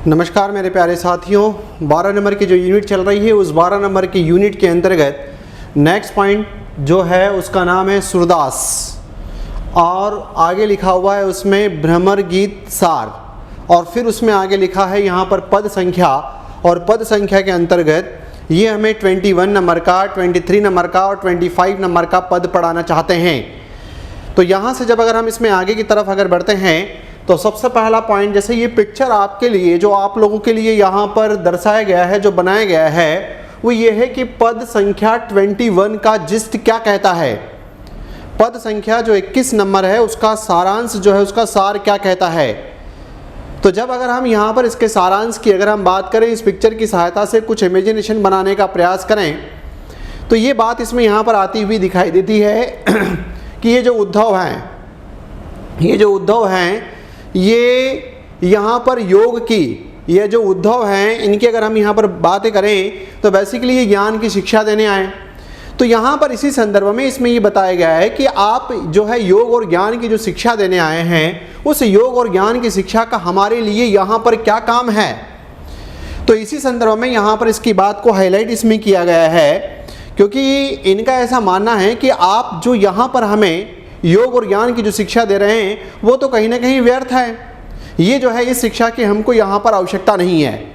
नमस्कार मेरे प्यारे साथियों, 12 नंबर की जो यूनिट चल रही है उस 12 नंबर की यूनिट के अंतर्गत नेक्स्ट पॉइंट जो है उसका नाम है सूरदास और आगे लिखा हुआ है उसमें भ्रमर गीत सार और फिर उसमें आगे लिखा है यहाँ पर पद संख्या और पद संख्या के अंतर्गत ये हमें 21 नंबर का, 23 नंबर का और 25 नंबर का पद पढ़ाना चाहते हैं। तो यहाँ से जब अगर हम इसमें आगे की तरफ अगर बढ़ते हैं तो सबसे पहला पॉइंट, जैसे ये पिक्चर आपके लिए जो आप लोगों के लिए यहाँ पर दर्शाया गया है, जो बनाया गया है, वो ये है कि पद संख्या 21 का जिस्ट क्या कहता है। पद संख्या जो 21 नंबर है उसका सारांश जो है उसका सार क्या कहता है। तो जब अगर हम यहाँ पर इसके सारांश की अगर हम बात करें, इस पिक्चर की सहायता से कुछ इमेजिनेशन बनाने का प्रयास करें तो ये बात इसमें यहाँ पर आती हुई दिखाई देती है कि ये जो उद्धव हैं ये यहाँ पर योग की, ये जो उद्धव हैं इनकी अगर हम यहाँ पर बातें करें तो बेसिकली ये ज्ञान की शिक्षा देने आए। तो यहाँ पर इसी संदर्भ में इसमें ये बताया गया है कि आप जो है योग और ज्ञान की जो शिक्षा देने आए हैं उस योग और ज्ञान की शिक्षा का हमारे लिए यहाँ पर क्या काम है। तो इसी संदर्भ में यहाँ पर इसकी बात को हाईलाइट इसमें किया गया है, क्योंकि इनका ऐसा मानना है कि आप जो यहाँ पर हमें योग और ज्ञान की जो शिक्षा दे रहे हैं वो तो कहीं ना कहीं व्यर्थ है। ये जो है इस शिक्षा की हमको यहाँ पर आवश्यकता नहीं है।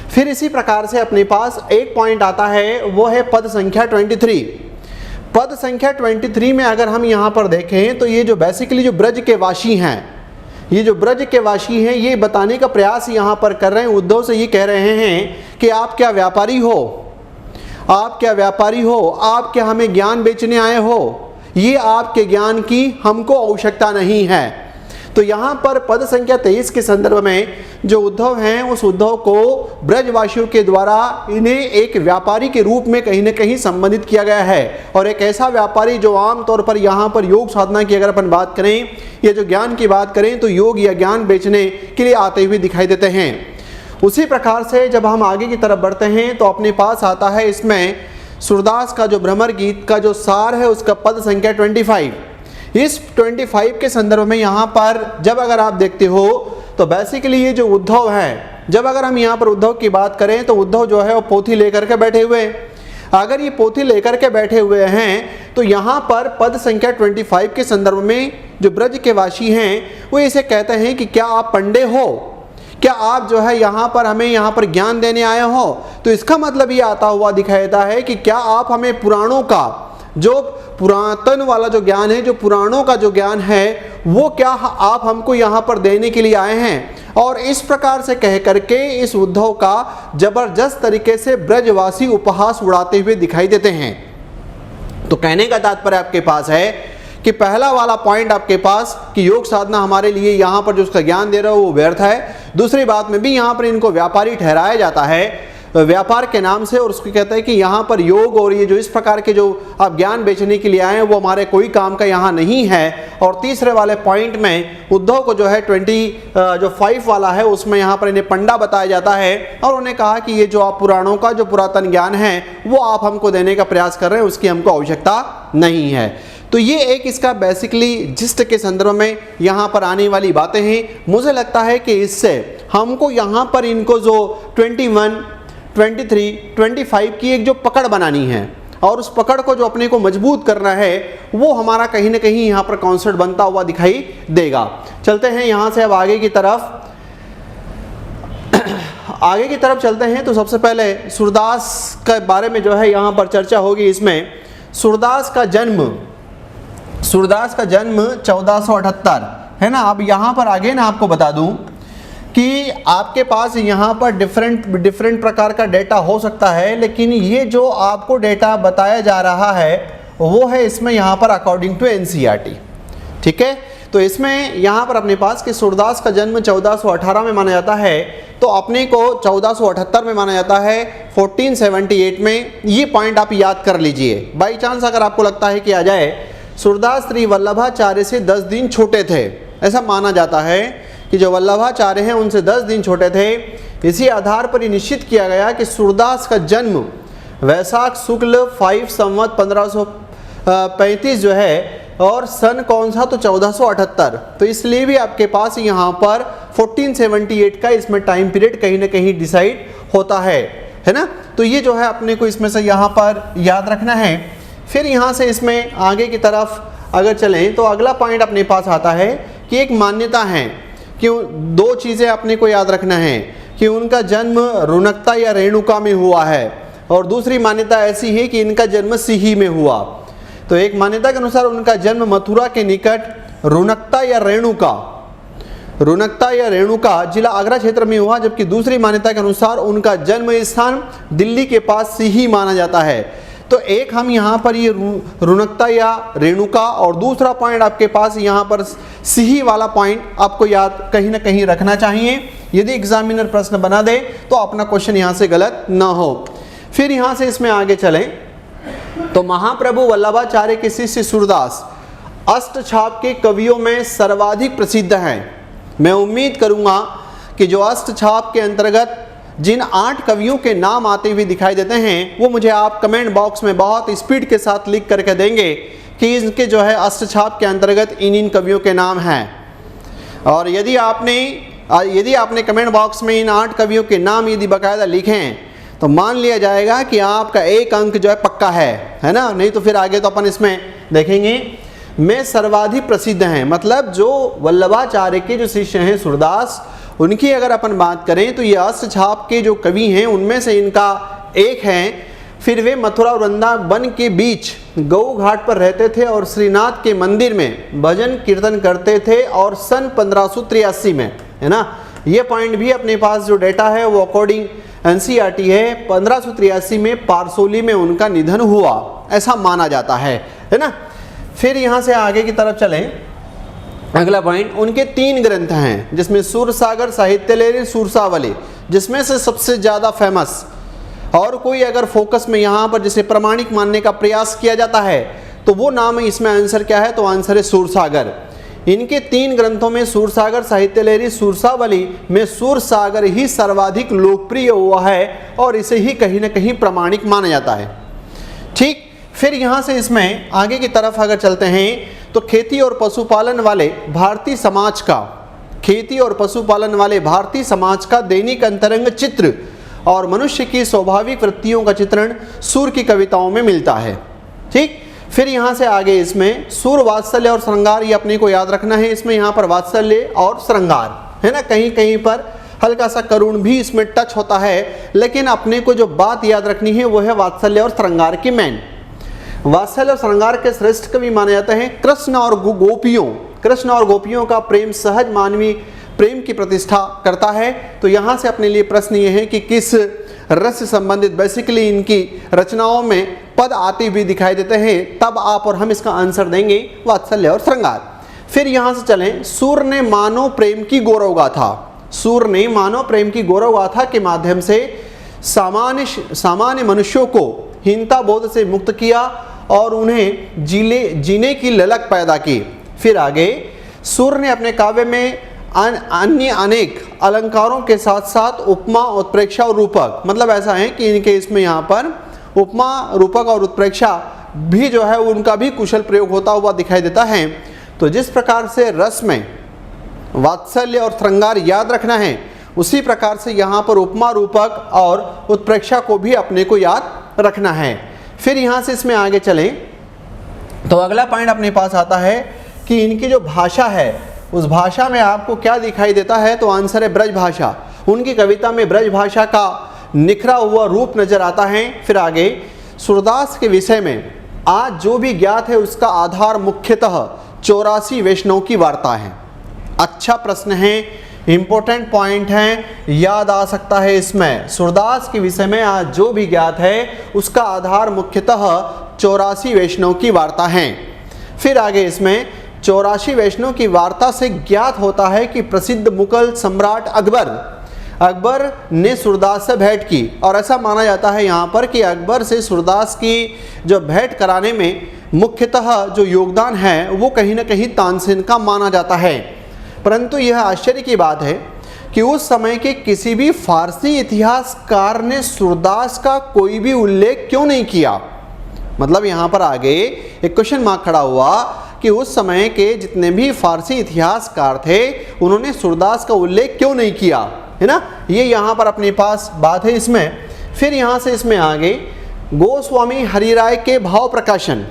फिर इसी प्रकार से अपने पास एक पॉइंट आता है, वो है पद संख्या 23। पद संख्या 23 में अगर हम यहाँ पर देखें तो ये जो बेसिकली जो ब्रज के वासी हैं, ये जो ब्रज के वासी हैं ये बताने का प्रयास यहाँ पर कर रहे हैं, उद्धव से ये कह रहे हैं कि आप क्या व्यापारी हो, आप क्या व्यापारी हो, आप क्या हमें ज्ञान बेचने आए हो, ये आपके ज्ञान की हमको आवश्यकता नहीं है। तो यहाँ पर पद संख्या 23 के संदर्भ में जो उद्धव हैं उस उद्धव को ब्रजवासियों के द्वारा इन्हें एक व्यापारी के रूप में कहीं न कहीं संबंधित किया गया है, और एक ऐसा व्यापारी जो आम तौर पर यहाँ पर योग साधना की अगर अपन बात करें या जो ज्ञान की बात करें तो योग या ज्ञान बेचने के लिए आते हुए दिखाई देते हैं। उसी प्रकार से जब हम आगे की तरफ बढ़ते हैं तो अपने पास आता है इसमें सूरदास का जो भ्रमर गीत का जो सार है उसका पद संख्या 25। इस 25 के संदर्भ में यहाँ पर जब अगर आप देखते हो तो बेसिकली ये जो उद्धव हैं, जब अगर हम यहाँ पर उद्धव की बात करें तो उद्धव जो है वो पोथी लेकर के बैठे हुए, अगर ये पोथी लेकर के बैठे हुए हैं तो यहाँ पर पद संख्या 25 के संदर्भ में जो ब्रज के वासी हैं वो इसे कहते हैं कि क्या आप पंडे हो, क्या आप जो है यहाँ पर हमें यहाँ पर ज्ञान देने आए हो। तो इसका मतलब ये आता हुआ दिखाई देता है कि क्या आप हमें पुराणों का जो पुरातन वाला जो ज्ञान है, जो पुराणों का जो ज्ञान है वो क्या आप हमको यहाँ पर देने के लिए आए हैं। और इस प्रकार से कह करके इस उद्धव का जबरदस्त तरीके से ब्रजवासी उपहास उड़ाते हुए दिखाई देते हैं। तो कहने का तात्पर्य आपके पास है कि पहला वाला पॉइंट आपके पास कि योग साधना हमारे लिए यहाँ पर जो उसका ज्ञान दे रहा है वो व्यर्थ है। दूसरी बात में भी यहाँ पर इनको व्यापारी ठहराया जाता है व्यापार के नाम से, और उसको कहता है कि यहाँ पर योग और ये जो इस प्रकार के जो आप ज्ञान बेचने के लिए आए हैं वो हमारे कोई काम का यहाँ नहीं है। और तीसरे वाले पॉइंट में उद्धव को जो है 25 वाला है उसमें यहाँ पर इन्हें पंडा बताया जाता है और उन्हें कहा कि ये जो आप पुराणों का जो पुरातन ज्ञान है वो आप हमको देने का प्रयास कर रहे हैं, उसकी हमको आवश्यकता नहीं है। तो ये एक इसका बेसिकली जिस्ट के संदर्भ में यहाँ पर आने वाली बातें हैं। मुझे लगता है कि इससे हमको यहाँ पर इनको जो 21, 23, 25 की एक जो पकड़ बनानी है और उस पकड़ को जो अपने को मजबूत करना है वो हमारा कहीं ना कहीं यहाँ पर कॉन्सेप्ट बनता हुआ दिखाई देगा। चलते हैं यहाँ से अब आगे की तरफ चलते हैं। तो सबसे पहले सूरदास के बारे में जो है यहाँ पर चर्चा होगी। इसमें सूरदास का जन्म 1478 है ना। अब यहाँ पर आगे ना आपको बता दूं कि आपके पास यहाँ पर डिफरेंट प्रकार का डेटा हो सकता है, लेकिन ये जो आपको डेटा बताया जा रहा है वो है इसमें यहाँ पर अकॉर्डिंग टू NCERT, ठीक है। तो इसमें यहाँ पर अपने पास कि सूरदास का जन्म 1418 में माना जाता है, तो अपने को 1478 में माना जाता है, 1478 में। ये पॉइंट आप याद कर लीजिए। बाई चांस अगर आपको लगता है कि आ जाए, सूरदास श्री वल्लभाचार्य से 10 दिन छोटे थे, ऐसा माना जाता है कि जो वल्लभाचार्य हैं उनसे 10 दिन छोटे थे। इसी आधार पर ये निश्चित किया गया कि सूरदास का जन्म वैशाख शुक्ल 5 संवत 1535 जो है और सन कौन सा, तो 1478। तो इसलिए भी आपके पास यहाँ पर 1478 का इसमें टाइम पीरियड कहीं ना कहीं डिसाइड होता है ना। तो ये जो है अपने को इसमें से यहाँ पर याद रखना है। फिर यहाँ से इसमें आगे की तरफ अगर चलें तो अगला पॉइंट अपने पास आता है कि एक मान्यता है कि दो चीज़ें अपने को याद रखना है कि उनका जन्म रुनकता या रेणुका में हुआ है, और दूसरी मान्यता ऐसी है कि इनका जन्म सिही में हुआ। तो एक मान्यता के अनुसार उनका जन्म मथुरा के निकट रुनकता या रेणुका जिला आगरा क्षेत्र में हुआ, जबकि दूसरी मान्यता के अनुसार उनका जन्म स्थान दिल्ली के पास सिही माना जाता है। तो एक हम यहाँ पर ये रुनकता या रेणुका, और दूसरा पॉइंट आपके पास यहाँ पर सिही वाला पॉइंट आपको याद कहीं ना कहीं रखना चाहिए। यदि एग्जामिनर प्रश्न बना दे तो अपना क्वेश्चन यहाँ से गलत ना हो। फिर यहाँ से इसमें आगे चलें तो महाप्रभु वल्लभाचार्य के शिष्य सूरदास अष्टछाप के कवियों में सर्वाधिक प्रसिद्ध हैं। मैं उम्मीद करूँगा कि जो अष्टछाप के अंतर्गत जिन 8 कवियों के नाम आते हुए दिखाई देते हैं वो मुझे आप कमेंट बॉक्स में बहुत स्पीड के साथ लिख करके देंगे कि इनके जो है अष्टछाप के अंतर्गत इन कवियों के नाम हैं। और यदि आपने कमेंट बॉक्स में इन 8 कवियों के नाम यदि बाकायदा लिखे हैं तो मान लिया जाएगा कि आपका 1 अंक जो है पक्का है ना। नहीं तो फिर आगे तो अपन इसमें देखेंगे। में सर्वाधिक प्रसिद्ध हैं, मतलब जो वल्लभाचार्य के जो शिष्य हैं सूरदास, उनकी अगर अपन बात करें तो ये अष्टछाप के जो कवि हैं उनमें से इनका एक है। फिर वे मथुरा और वृंदावन के बीच गौ घाट पर रहते थे और श्रीनाथ के मंदिर में भजन कीर्तन करते थे, और सन 1583 में, है ना, ये पॉइंट भी अपने पास जो डेटा है वो अकॉर्डिंग NCERT है, 1583 में पारसोली में उनका निधन हुआ ऐसा माना जाता है ना। फिर यहाँ से आगे की तरफ चलें, अगला पॉइंट, उनके 3 ग्रंथ हैं जिसमें सूरसागर, साहित्य लहरी, सूरसावली, जिसमें से सबसे ज़्यादा फेमस और कोई अगर फोकस में यहाँ पर जिसे प्रमाणिक मानने का प्रयास किया जाता है तो वो नाम है, इसमें आंसर क्या है, तो आंसर है सूरसागर। इनके 3 ग्रंथों में सूरसागर, साहित्य लहरी, सूरसावली में सूरसागर ही सर्वाधिक लोकप्रिय हुआ है और इसे ही कहीं ना कहीं प्रमाणिक माना जाता है। ठीक, फिर यहाँ से इसमें आगे की तरफ अगर चलते हैं तो खेती और पशुपालन वाले भारतीय समाज का दैनिक अंतरंग चित्र और मनुष्य की स्वाभाविक वृत्तियों का चित्रण सूर की कविताओं में मिलता है। ठीक, फिर यहाँ से आगे इसमें सूर, वात्सल्य और श्रृंगार, ये अपने को याद रखना है। इसमें यहाँ पर वात्सल्य और श्रृंगार है ना, कहीं कहीं पर हल्का सा करुण भी इसमें टच होता है, लेकिन अपने को जो बात याद रखनी है वो है वात्सल्य और श्रृंगार की मेन। वात्सल्य और श्रृंगार के श्रेष्ठ कवि माने जाते हैं कृष्ण और गोपियों का प्रेम सहज मानवीय प्रेम की प्रतिष्ठा करता है। तो यहाँ से अपने लिए प्रश्न ये है कि किस रस से संबंधित बेसिकली इनकी रचनाओं में पद आते हुए दिखाई देते हैं, तब आप और हम इसका आंसर देंगे वात्सल्य और श्रृंगार। फिर यहाँ से चलें, सूर ने मानव प्रेम की गौरव गाथा के माध्यम से सामान्य मनुष्यों को हीनता बोध से मुक्त किया और उन्हें जीने की ललक पैदा की। फिर आगे, सूर ने अपने काव्य में अन्य अनेक अलंकारों के साथ साथ उपमा, उत्प्रेक्षा और रूपक, मतलब ऐसा है कि इनके इसमें यहाँ पर उपमा, रूपक और उत्प्रेक्षा भी जो है उनका भी कुशल प्रयोग होता हुआ दिखाई देता है। तो जिस प्रकार से रस में वात्सल्य और श्रृंगार याद रखना है, उसी प्रकार से यहाँ पर उपमा, रूपक और उत्प्रेक्षा को भी अपने को याद रखना है। फिर यहाँ से इसमें आगे चलें तो अगला पॉइंट अपने पास आता है कि इनकी जो भाषा है उस भाषा में आपको क्या दिखाई देता है, तो आंसर है ब्रज भाषा। उनकी कविता में ब्रज भाषा का निखरा हुआ रूप नजर आता है। फिर आगे, सूरदास के विषय में आज जो भी ज्ञात है उसका आधार मुख्यतः 84 वैष्णव की वार्ता है। अच्छा प्रश्न है, इंपॉर्टेंट पॉइंट है, याद आ सकता है इसमें। सूरदास के विषय में आज जो भी ज्ञात है उसका आधार मुख्यतः 84 वैष्णव की वार्ता है। फिर आगे इसमें 84 वैष्णव की वार्ता से ज्ञात होता है कि प्रसिद्ध मुगल सम्राट अकबर ने सूरदास से भेंट की, और ऐसा माना जाता है यहाँ पर कि अकबर से सूरदास की जो भेंट कराने में मुख्यतः जो योगदान है वो कहीं ना कहीं तानसेन का माना जाता है। परंतु यह आश्चर्य की बात है कि उस समय के किसी भी फारसी इतिहासकार ने सूरदास का कोई भी उल्लेख क्यों नहीं किया। मतलब यहाँ पर आगे एक क्वेश्चन मार्क खड़ा हुआ कि उस समय के जितने भी फारसी इतिहासकार थे उन्होंने सूरदास का उल्लेख क्यों नहीं किया, है ना। ये यहाँ पर अपने पास बात है इसमें। फिर यहाँ से इसमें आगे गोस्वामी हरिराय के भाव प्रकाशन,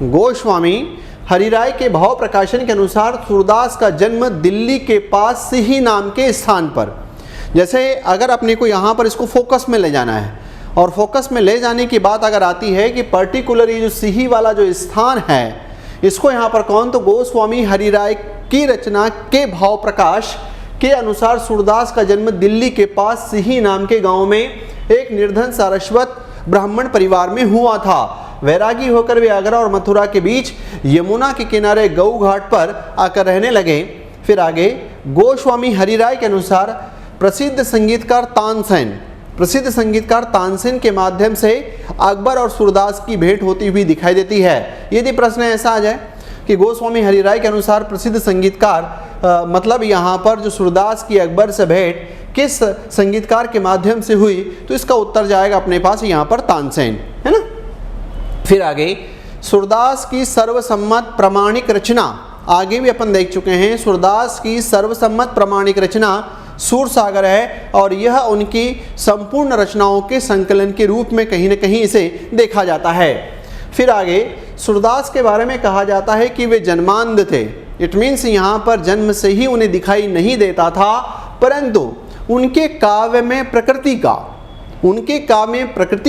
गोस्वामी हरिराय के भाव प्रकाशन के अनुसार सूरदास का जन्म दिल्ली के पास सिही नाम के स्थान पर, जैसे अगर अपने को यहाँ पर इसको फोकस में ले जाना है और फोकस में ले जाने की बात अगर आती है कि पर्टिकुलर ये जो सिही वाला जो स्थान है इसको यहाँ पर कौन, तो गोस्वामी हरिराय की रचना के भाव प्रकाश के अनुसार सूरदास का जन्म दिल्ली के पास सिही नाम के गांव में एक निर्धन सारस्वत ब्राह्मण परिवार में हुआ था। वैरागी होकर वे आगरा और मथुरा के बीच यमुना के किनारे गऊ घाट पर आकर रहने लगे। फिर आगे गोस्वामी हरिराय के अनुसार प्रसिद्ध संगीतकार तानसेन के माध्यम से अकबर और सूरदास की भेंट होती हुई दिखाई देती है। यदि प्रश्न ऐसा आ जाए कि गोस्वामी हरिराय के अनुसार प्रसिद्ध संगीतकार मतलब यहाँ पर जो सूरदास की अकबर से भेंट किस संगीतकार के माध्यम से हुई, तो इसका उत्तर जाएगा अपने पास यहाँ पर तानसेन, है ना। फिर आगे सूरदास की सर्वसम्मत प्रमाणिक रचना, आगे भी अपन देख चुके हैं। सूरदास की सर्वसम्मत प्रमाणिक रचना सूरसागर है और यह उनकी संपूर्ण रचनाओं के संकलन के रूप में कहीं न कहीं इसे देखा जाता है। फिर आगे सूरदास के बारे में कहा जाता है कि वे जन्मांध थे। इट मीन्स यहाँ पर जन्म से ही उन्हें दिखाई नहीं देता था, परंतु उनके काव्य में प्रकृति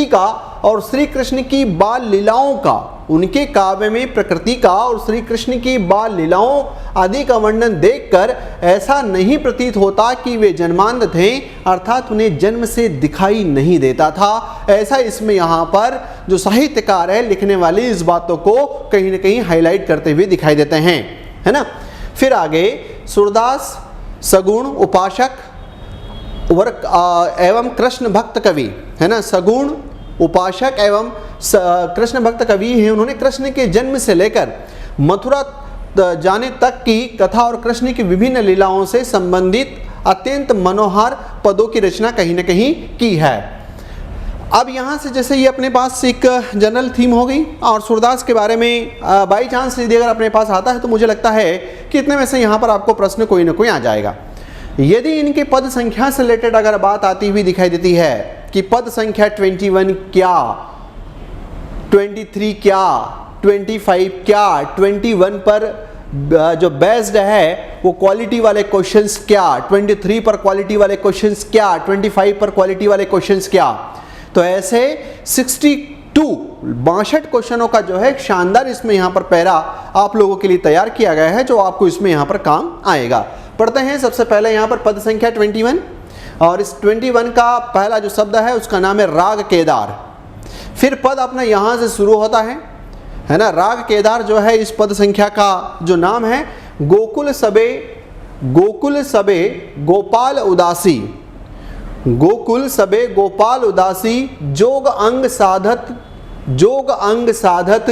का और श्री कृष्ण की बाल लीलाओं का, उनके काव्य में प्रकृति का और श्री कृष्ण की बाल लीलाओं आदि का वर्णन देखकर ऐसा नहीं प्रतीत होता कि वे जन्मांध थे, अर्थात उन्हें जन्म से दिखाई नहीं देता था। ऐसा इसमें यहाँ पर जो साहित्यकार है लिखने वाले इस बातों को कहीं न कहीं हाईलाइट करते हुए दिखाई देते हैं, है ना। फिर आगे सूरदास सगुण उपासक एवं कृष्ण भक्त कवि, है ना। सगुण उपासक एवं कृष्ण भक्त कवि हैं। उन्होंने कृष्ण के जन्म से लेकर मथुरा जाने तक की कथा और कृष्ण की विभिन्न लीलाओं से संबंधित अत्यंत मनोहर पदों की रचना कहीं न कहीं की है। अब यहाँ से जैसे ये अपने पास एक जनरल थीम हो गई और सूरदास के बारे में बाई चांस यदि अगर अपने पास आता है तो मुझे लगता है कि इतने में से यहाँ पर आपको प्रश्न कोई ना कोई आ जाएगा। यदि इनके पद संख्या से रिलेटेड अगर बात आती हुई दिखाई देती है कि पद संख्या 21 क्या, 23 क्या, 25 क्या, 21 पर जो बेस्ड है वो क्वालिटी वाले क्वेश्चंस क्या, 23 पर क्वालिटी वाले क्वेश्चंस क्या, 25 पर क्वालिटी वाले क्वेश्चंस क्या, तो ऐसे 62 क्वेश्चनों का जो है शानदार इसमें यहाँ पर पैरा आप लोगों के लिए तैयार किया गया है जो आपको इसमें यहाँ पर काम आएगा। पढ़ते हैं सबसे पहले यहाँ पर पद संख्या 21 और इस 21 का पहला जो शब्द है उसका नाम है राग केदार। फिर पद अपना यहाँ से शुरू होता है ना। राग केदार जो है इस पद संख्या का जो नाम है गोकुल सबे गोपाल उदासी, गोकुल सबे गोपाल उदासी जोग अंग साधत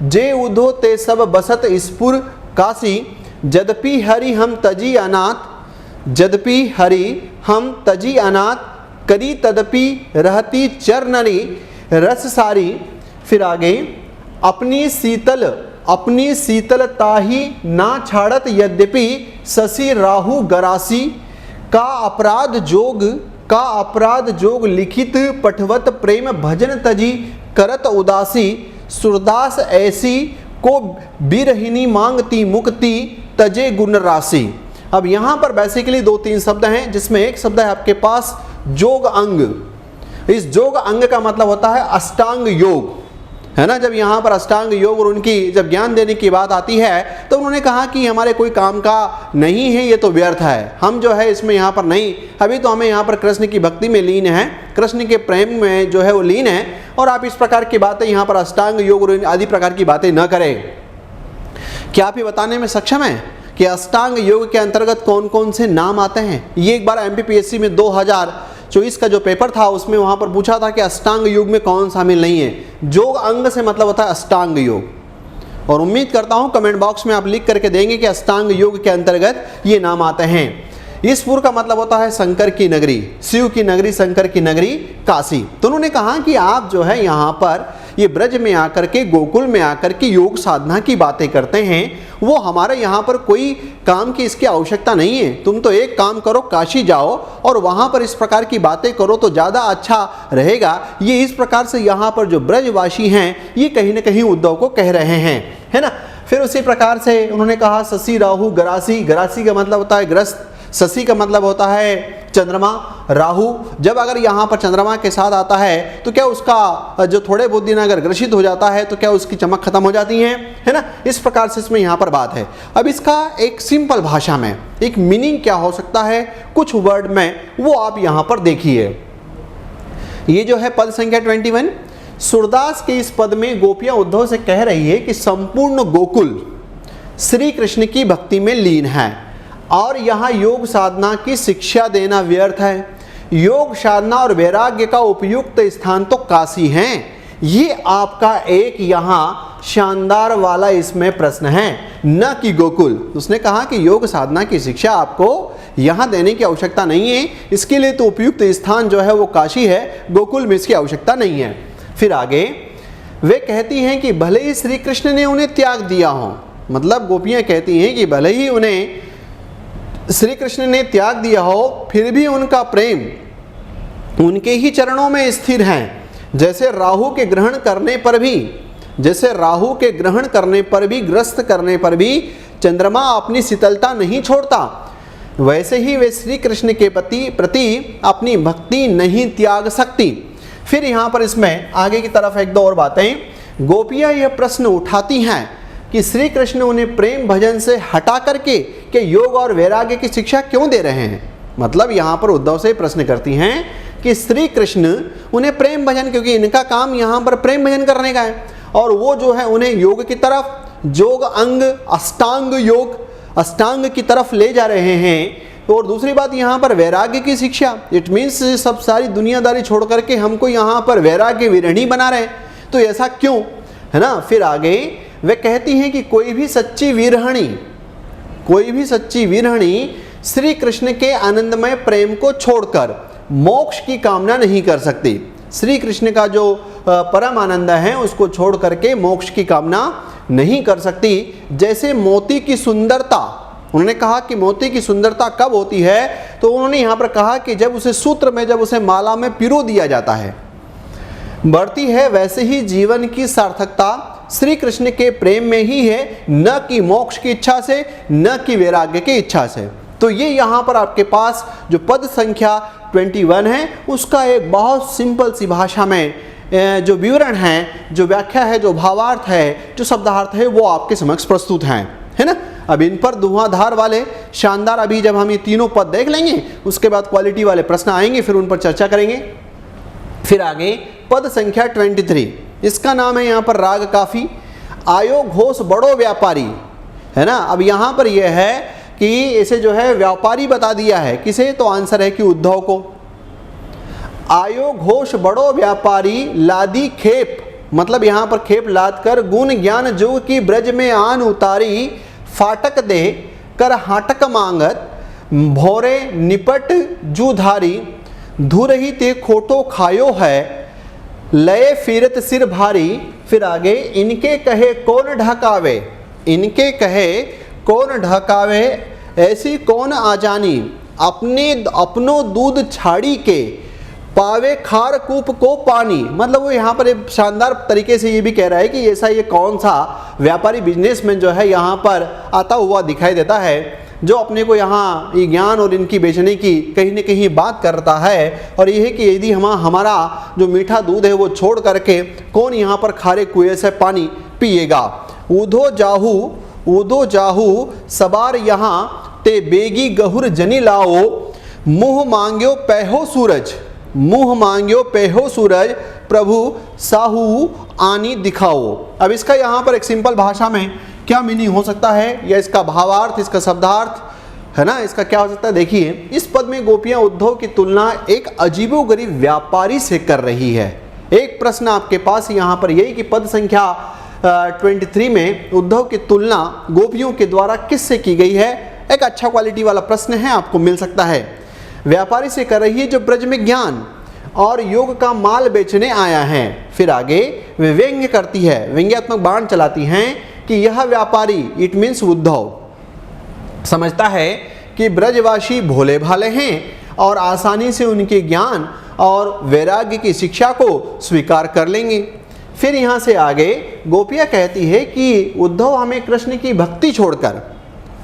जे उधो ते सब बसत स्पुर काशी यद्यपि हरि हम तजी अनाथ करी तदपि रहती चरनरी रस सारी। फिर आगे अपनी शीतल ताही ना छाड़त यद्यपि शशि राहु गरासी का अपराध जोग लिखित पठवत प्रेम भजन तजी करत उदासी सूरदास ऐसी को बिरहिनी मांगती मुक्ति तजे गुण राशि। अब यहाँ पर बेसिकली 2-3 शब्द हैं जिसमें एक शब्द है आपके पास जोग अंग। इस जोग अंग का मतलब होता है अष्टांग योग, है ना। जब यहाँ पर अष्टांग योग और उनकी जब ज्ञान देने की बात आती है तो उन्होंने कहा कि हमारे कोई काम का नहीं है, ये तो व्यर्थ है, हम जो है इसमें यहाँ पर नहीं, अभी तो हमें यहाँ पर कृष्ण की भक्ति में लीन है, कृष्ण के प्रेम में जो है वो लीन है, और आप इस प्रकार की बातें यहाँ पर अष्टांग योग और आदि प्रकार की बातें न करें। क्या आप ये बताने में सक्षम हैं कि अष्टांग योग के अंतर्गत कौन कौन से नाम आते हैं? ये एक बार MPPSC में 2024 का जो पेपर था उसमें वहां पर पूछा था कि अष्टांग योग में कौन शामिल नहीं है। जोग अंग से मतलब होता है अष्टांग योग, और उम्मीद करता हूं कमेंट बॉक्स में आप लिख करके देंगे कि अष्टांग योग के अंतर्गत ये नाम आते हैं। ईसपुर का मतलब होता है शंकर की नगरी, शिव की नगरी, शंकर की नगरी काशी। तो उन्होंने कहा कि आप जो है यहाँ पर ये ब्रज में आकर के, गोकुल में आकर के योग साधना की बातें करते हैं, वो हमारे यहाँ पर कोई काम की इसकी आवश्यकता नहीं है। तुम तो एक काम करो, काशी जाओ और वहाँ पर इस प्रकार की बातें करो तो ज़्यादा अच्छा रहेगा। ये इस प्रकार से यहाँ पर जो ब्रजवासी हैं ये कहीं ना कहीं उद्धव को कह रहे हैं, है ना। फिर उसी प्रकार से उन्होंने कहा शशि राहु गरासी, गरासी का मतलब होता है ग्रस्त, शशि का मतलब होता है चंद्रमा, राहु जब अगर यहाँ पर चंद्रमा के साथ आता है तो क्या उसका जो थोड़े बहुत दिन अगर ग्रसित हो जाता है तो क्या उसकी चमक खत्म हो जाती है ना। इस प्रकार से इसमें यहाँ पर बात है। अब इसका एक सिंपल भाषा में एक मीनिंग क्या हो सकता है कुछ वर्ड में, वो आप यहाँ पर देखिए। ये जो है पद संख्या 21, सूरदास के इस पद में गोपियाँ उद्धव से कह रही है कि संपूर्ण गोकुल श्री कृष्ण की भक्ति में लीन है और यहाँ योग साधना की शिक्षा देना व्यर्थ है। योग साधना और वैराग्य का उपयुक्त स्थान तो काशी है। ये आपका एक यहाँ शानदार वाला इसमें प्रश्न है, न कि गोकुल। उसने कहा कि योग साधना की शिक्षा आपको यहाँ देने की आवश्यकता नहीं है, इसके लिए तो उपयुक्त स्थान जो है वो काशी है, गोकुल में इसकी आवश्यकता नहीं है। फिर आगे वे कहती हैं कि भले ही श्री कृष्ण ने उन्हें त्याग दिया हो, मतलब गोपियाँ कहती हैं कि भले ही उन्हें श्री कृष्ण ने त्याग दिया हो फिर भी उनका प्रेम उनके ही चरणों में स्थिर है। जैसे राहु के ग्रहण करने पर भी, जैसे राहु के ग्रहण करने पर भी, ग्रस्त करने पर भी चंद्रमा अपनी शीतलता नहीं छोड़ता, वैसे ही वे श्री कृष्ण के प्रति अपनी भक्ति नहीं त्याग सकती। फिर यहाँ पर इसमें आगे की तरफ एक दो और बातें गोपियाँ यह प्रश्न उठाती हैं कि श्री कृष्ण उन्हें प्रेम भजन से हटा करके कि योग और वैराग्य की शिक्षा क्यों दे रहे हैं। मतलब यहाँ पर उद्धव से प्रश्न करती हैं कि श्री कृष्ण उन्हें प्रेम भजन, क्योंकि इनका काम यहाँ पर प्रेम भजन करने का है, और वो जो है उन्हें योग की तरफ, योग अंग अष्टांग योग अष्टांग की तरफ ले जा रहे हैं। और दूसरी बात यहाँ पर वैराग्य की शिक्षा, इट मीन्स सब सारी दुनियादारी छोड़ करके हमको यहाँ पर वैराग्य विरणी बना रहे हैं, तो ऐसा क्यों, है ना। फिर आगे वे कहती हैं कि कोई भी सच्ची वीरहणी श्री कृष्ण के आनंदमय प्रेम को छोड़कर मोक्ष की कामना नहीं कर सकती। श्री कृष्ण का जो परम आनंद है उसको छोड़ करके मोक्ष की कामना नहीं कर सकती। जैसे मोती की सुंदरता, उन्होंने कहा कि मोती की सुंदरता कब होती है, तो उन्होंने यहाँ पर कहा कि जब उसे सूत्र में, जब उसे माला में पिरो दिया जाता है, बढ़ती है, वैसे ही जीवन की सार्थकता श्री कृष्ण के प्रेम में ही है, न कि मोक्ष की इच्छा से, न कि वैराग्य की इच्छा से। तो ये यहाँ पर आपके पास जो पद संख्या 21 है उसका एक बहुत सिंपल सी भाषा में जो विवरण है, जो व्याख्या है, जो भावार्थ है, जो शब्दार्थ है, वो आपके समक्ष प्रस्तुत हैं, है ना। अब इन पर धुआंधार वाले शानदार, अभी जब हम ये तीनों पद देख लेंगे उसके बाद क्वालिटी वाले प्रश्न आएंगे, फिर उन पर चर्चा करेंगे। फिर आगे पद संख्या 23, इसका नाम है यहाँ पर राग काफी। आयो घोष बड़ो व्यापारी, है ना। अब यहाँ पर यह है कि इसे जो है व्यापारी बता दिया है, किसे, तो आंसर है कि उद्धव को। आयो घोष बड़ो व्यापारी लादी खेप, मतलब यहाँ पर खेप लाद कर गुण ज्ञान जो की ब्रज में आन उतारी, फाटक दे कर हाटक मांगत भोरे निपट जूधारी, धुरही ते खोटो खायो है लय फिरत सिर भारी। फिर आगे इनके कहे कौन ढकावे, इनके कहे कौन ढकावे ऐसी कौन आजानी, अपनो दूध छाड़ी के पावे खार कूप को पानी। मतलब वो यहाँ पर एक शानदार तरीके से ये भी कह रहा है कि ऐसा ये कौन सा व्यापारी बिजनेसमैन जो है यहाँ पर आता हुआ दिखाई देता है, जो अपने को यहाँ ये ज्ञान और इनकी बेचने की कहीं न कहीं बात करता है, और ये है कि यदि हमारा जो मीठा दूध है वो छोड़ करके कौन यहाँ पर खारे कुएं से पानी पिएगा। ऊधो जाहू सबार यहाँ ते बेगी गहुर जनी लाओ, मुँह मांग्यो पैहो सूरज, मुँह मांग्यो पैहो सूरज, प्रभु साहू आनी दिखाओ। अब इसका यहाँ पर एक सिंपल भाषा में क्या मीनिंग हो सकता है, या इसका भावार्थ, इसका शब्दार्थ, है ना, इसका क्या हो सकता है। देखिए, इस पद में गोपियाँ उद्धव की तुलना एक अजीबोगरीब व्यापारी से कर रही है। एक प्रश्न आपके पास यहाँ पर यही कि पद संख्या 23 में उद्धव की तुलना गोपियों के द्वारा किससे की गई है। एक अच्छा क्वालिटी वाला प्रश्न है, आपको मिल सकता है। व्यापारी से कर रही है जो ब्रज में ज्ञान और योग का माल बेचने आया है। फिर आगे वे व्यंग्य करती है, व्यंग्यात्मक बाण चलाती हैं कि यह व्यापारी, इट मीन्स उद्धव, समझता है कि ब्रजवासी भोले भाले हैं और आसानी से उनके ज्ञान और वैराग्य की शिक्षा को स्वीकार कर लेंगे। फिर यहाँ से आगे गोपियाँ कहती है कि उद्धव हमें कृष्ण की भक्ति छोड़कर,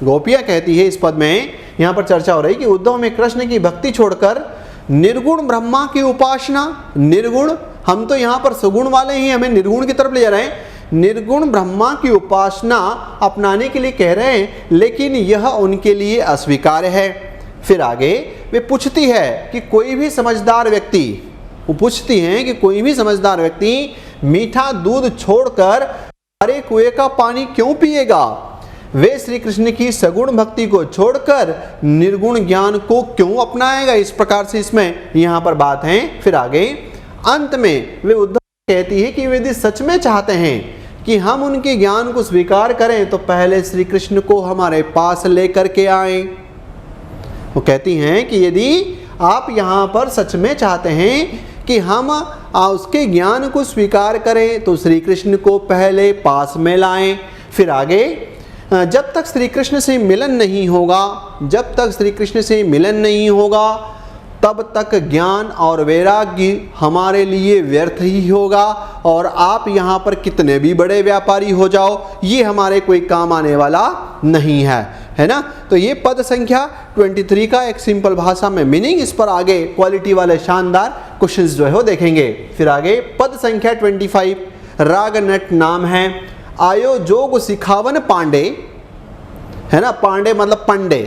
गोपियाँ कहती है इस पद में, यहाँ पर चर्चा हो रही कि उद्धव हमें कृष्ण की भक्ति छोड़कर निर्गुण ब्रह्मा की उपासना, निर्गुण, हम तो यहाँ पर सुगुण वाले ही, हमें निर्गुण की तरफ ले जा रहे हैं, निर्गुण ब्रह्मा की उपासना अपनाने के लिए कह रहे हैं, लेकिन यह उनके लिए अस्वीकार्य है। फिर आगे वे पूछती है कि कोई भी समझदार व्यक्ति, वो पूछती हैं कि कोई भी समझदार व्यक्ति मीठा दूध छोड़कर खारे कुएं का पानी क्यों पिएगा? वे श्री कृष्ण की सगुण भक्ति को छोड़कर निर्गुण ज्ञान को क्यों अपनाएगा? इस प्रकार से इसमें यहाँ पर बात है। फिर आगे अंत में वे उद्धव कहती है कि वे यदि सच में चाहते हैं कि हम उनके ज्ञान को स्वीकार करें तो पहले श्री कृष्ण को हमारे पास लेकर के आए। वो कहती हैं कि यदि आप यहाँ पर सच में चाहते हैं कि हम उसके ज्ञान को स्वीकार करें तो श्री कृष्ण को पहले पास में लाएं। फिर आगे जब तक श्री कृष्ण से मिलन नहीं होगा, जब तक श्री कृष्ण से मिलन नहीं होगा तब तक ज्ञान और वैराग्य हमारे लिए व्यर्थ ही होगा, और आप यहाँ पर कितने भी बड़े व्यापारी हो जाओ ये हमारे कोई काम आने वाला नहीं है ना। तो ये पद संख्या 23 का एक सिंपल भाषा में मीनिंग, इस पर आगे क्वालिटी वाले शानदार क्वेश्चंस जो है वो देखेंगे। फिर आगे पद संख्या 25 राग नट नाम है, आयो जोग सिखावन पांडे, है ना, पांडे मतलब पंडे,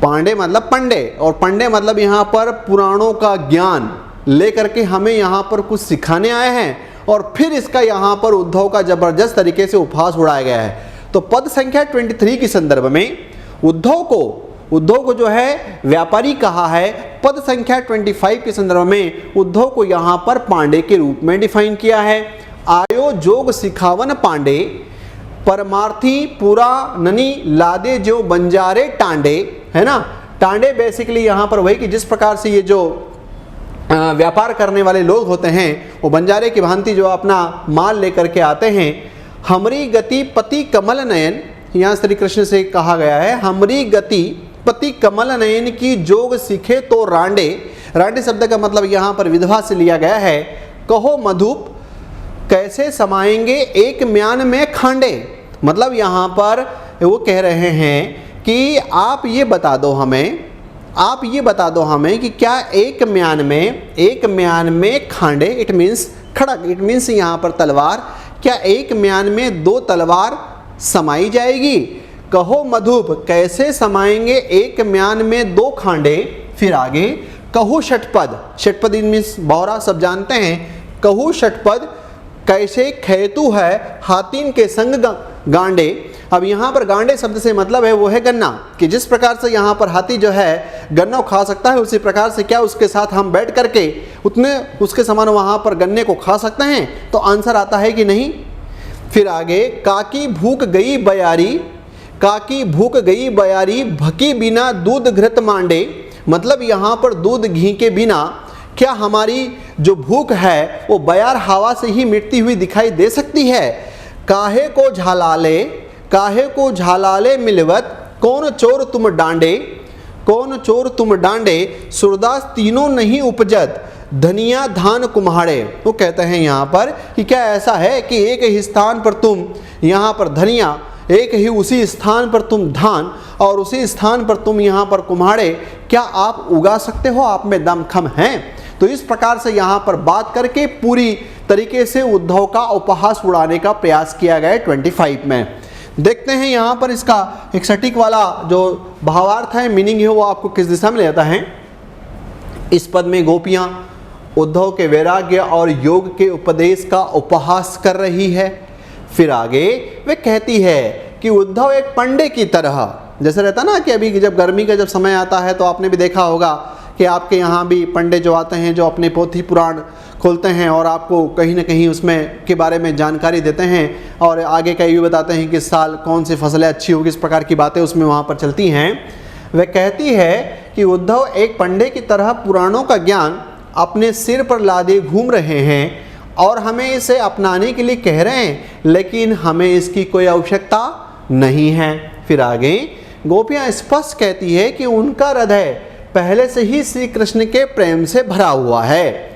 पांडे मतलब पंडे, और पंडे मतलब यहाँ पर पुराणों का ज्ञान लेकर के हमें यहाँ पर कुछ सिखाने आए हैं, और फिर इसका यहाँ पर उद्धव का जबरदस्त तरीके से उपहास उड़ाया गया है। तो पद संख्या 23 के संदर्भ में उद्धव को जो है व्यापारी कहा है, पद संख्या 25 के संदर्भ में उद्धव को यहाँ पर पांडे के रूप में डिफाइन किया है। आयो जोग सिखावन पांडे, परमार्थी पूरा ननी लादे जो बंजारे टांडे, है ना। टांडे बेसिकली यहाँ पर वही कि जिस प्रकार से ये जो व्यापार करने वाले लोग होते हैं वो बंजारे की भांति जो अपना माल लेकर के आते हैं। हमरी गति पति कमल नयन, यहाँ श्री कृष्ण से कहा गया है, हमरी गति पति कमल नयन की जोग सीखे तो रांडे, रांडे शब्द का मतलब यहाँ पर विधवा से लिया गया है। कहो मधुप कैसे समाएंगे एक म्यान में खांडे, मतलब यहाँ पर वो कह रहे हैं कि आप ये बता दो हमें कि क्या एक म्यान में खांडे, इट मीन्स खड़क, इट मीन्स यहाँ पर तलवार, क्या एक म्यान में 2 तलवार समाई जाएगी? कहो मधुप कैसे समाएंगे एक म्यान में 2 खांडे। फिर आगे कहू षटपद, षटपद इन मीन्स बौरा, सब जानते हैं। कहू षटपद कैसे खेतु है हाथीन के संग गांडे। अब यहाँ पर गांडे शब्द से मतलब है वो है गन्ना, कि जिस प्रकार से यहाँ पर हाथी जो है गन्ना खा सकता है, उसी प्रकार से क्या उसके साथ हम बैठ करके उतने उसके समान वहाँ पर गन्ने को खा सकते हैं? तो आंसर आता है कि नहीं। फिर आगे काकी भूख गई बयारी भकी बिना दूध घृत मांडे, मतलब यहाँ पर दूध घी के बिना क्या हमारी जो भूख है वो बयार हवा से ही मिटती हुई दिखाई दे सकती है? काहे को झालाले मिलवत कौन चोर तुम डांडे सूरदास तीनों नहीं उपजत धनिया धान कुम्हाड़े। वो कहते हैं यहाँ पर कि क्या ऐसा है कि एक ही स्थान पर तुम यहाँ पर धनिया, एक ही उसी स्थान पर तुम धान और उसी स्थान पर तुम यहाँ पर कुम्हाड़े, क्या आप उगा सकते हो? आप में दमखम हैं? तो इस प्रकार से यहाँ पर बात करके पूरी तरीके से उद्धव का उपहास उड़ाने का प्रयास किया गया है 25 में। देखते हैं यहाँ पर इसका एक सटीक वाला जो भावार्थ है, मीनिंग है, वो आपको किस दिशा में ले जाता है। इस पद में गोपियाँ उद्धव के वैराग्य और योग के उपदेश का उपहास कर रही है। फिर आगे वे कहती है कि उद्धव एक पंडे की तरह, जैसे रहता ना कि अभी जब गर्मी का जब समय आता है तो आपने भी देखा होगा कि आपके यहाँ भी पंडे जो आते हैं जो अपने पोथी पुराण खोलते हैं और आपको कहीं ना कहीं उसमें के बारे में जानकारी देते हैं और आगे का ये बताते हैं कि इस साल कौन सी फसलें अच्छी होगी, इस प्रकार की बातें उसमें वहाँ पर चलती हैं। वह कहती है कि उद्धव एक पंडे की तरह पुराणों का ज्ञान अपने सिर पर लादे घूम रहे हैं और हमें इसे अपनाने के लिए कह रहे हैं, लेकिन हमें इसकी कोई आवश्यकता नहीं है। फिर आगे गोपियाँ स्पष्ट कहती है कि उनका हृदय पहले से ही श्री कृष्ण के प्रेम से भरा हुआ है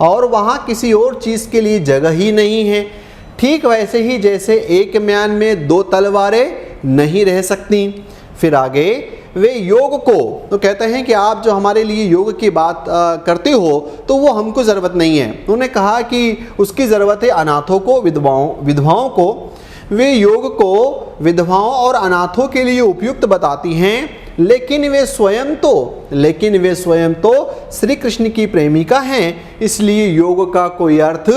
और वहाँ किसी और चीज़ के लिए जगह ही नहीं है। ठीक वैसे ही जैसे एक म्यान में दो तलवारें नहीं रह सकती। फिर आगे वे योग को तो कहते हैं कि आप जो हमारे लिए योग की बात करते हो तो वो हमको ज़रूरत नहीं है। उन्होंने कहा कि उसकी ज़रूरत है अनाथों को, विधवाओं को। वे योग को विधवाओं और अनाथों के लिए उपयुक्त बताती हैं, लेकिन वे स्वयं तो श्री कृष्ण की प्रेमिका हैं, इसलिए योग का कोई अर्थ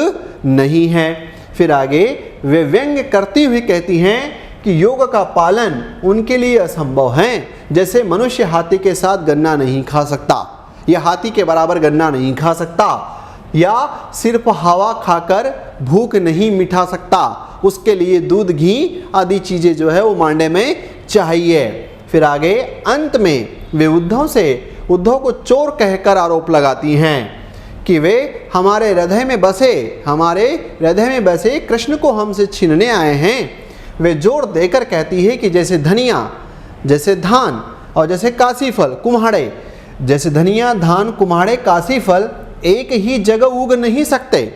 नहीं है। फिर आगे वे व्यंग्य करती हुई कहती हैं कि योग का पालन उनके लिए असंभव है, जैसे मनुष्य हाथी के साथ गन्ना नहीं खा सकता या हाथी के बराबर गन्ना नहीं खा सकता या सिर्फ हवा खाकर भूख नहीं मिटा सकता, उसके लिए दूध घी आदि चीज़ें जो है वो मांडे में चाहिए। फिर आगे अंत में वे उद्धव को चोर कहकर आरोप लगाती हैं कि वे हमारे हृदय में बसे कृष्ण को हमसे छीनने आए हैं। वे जोर देकर कहती है कि जैसे धनिया, जैसे धान और जैसे काशी फल कुम्हाड़े, जैसे धनिया, धान, कुम्हाड़े, काशी फल एक ही जगह उग नहीं सकते,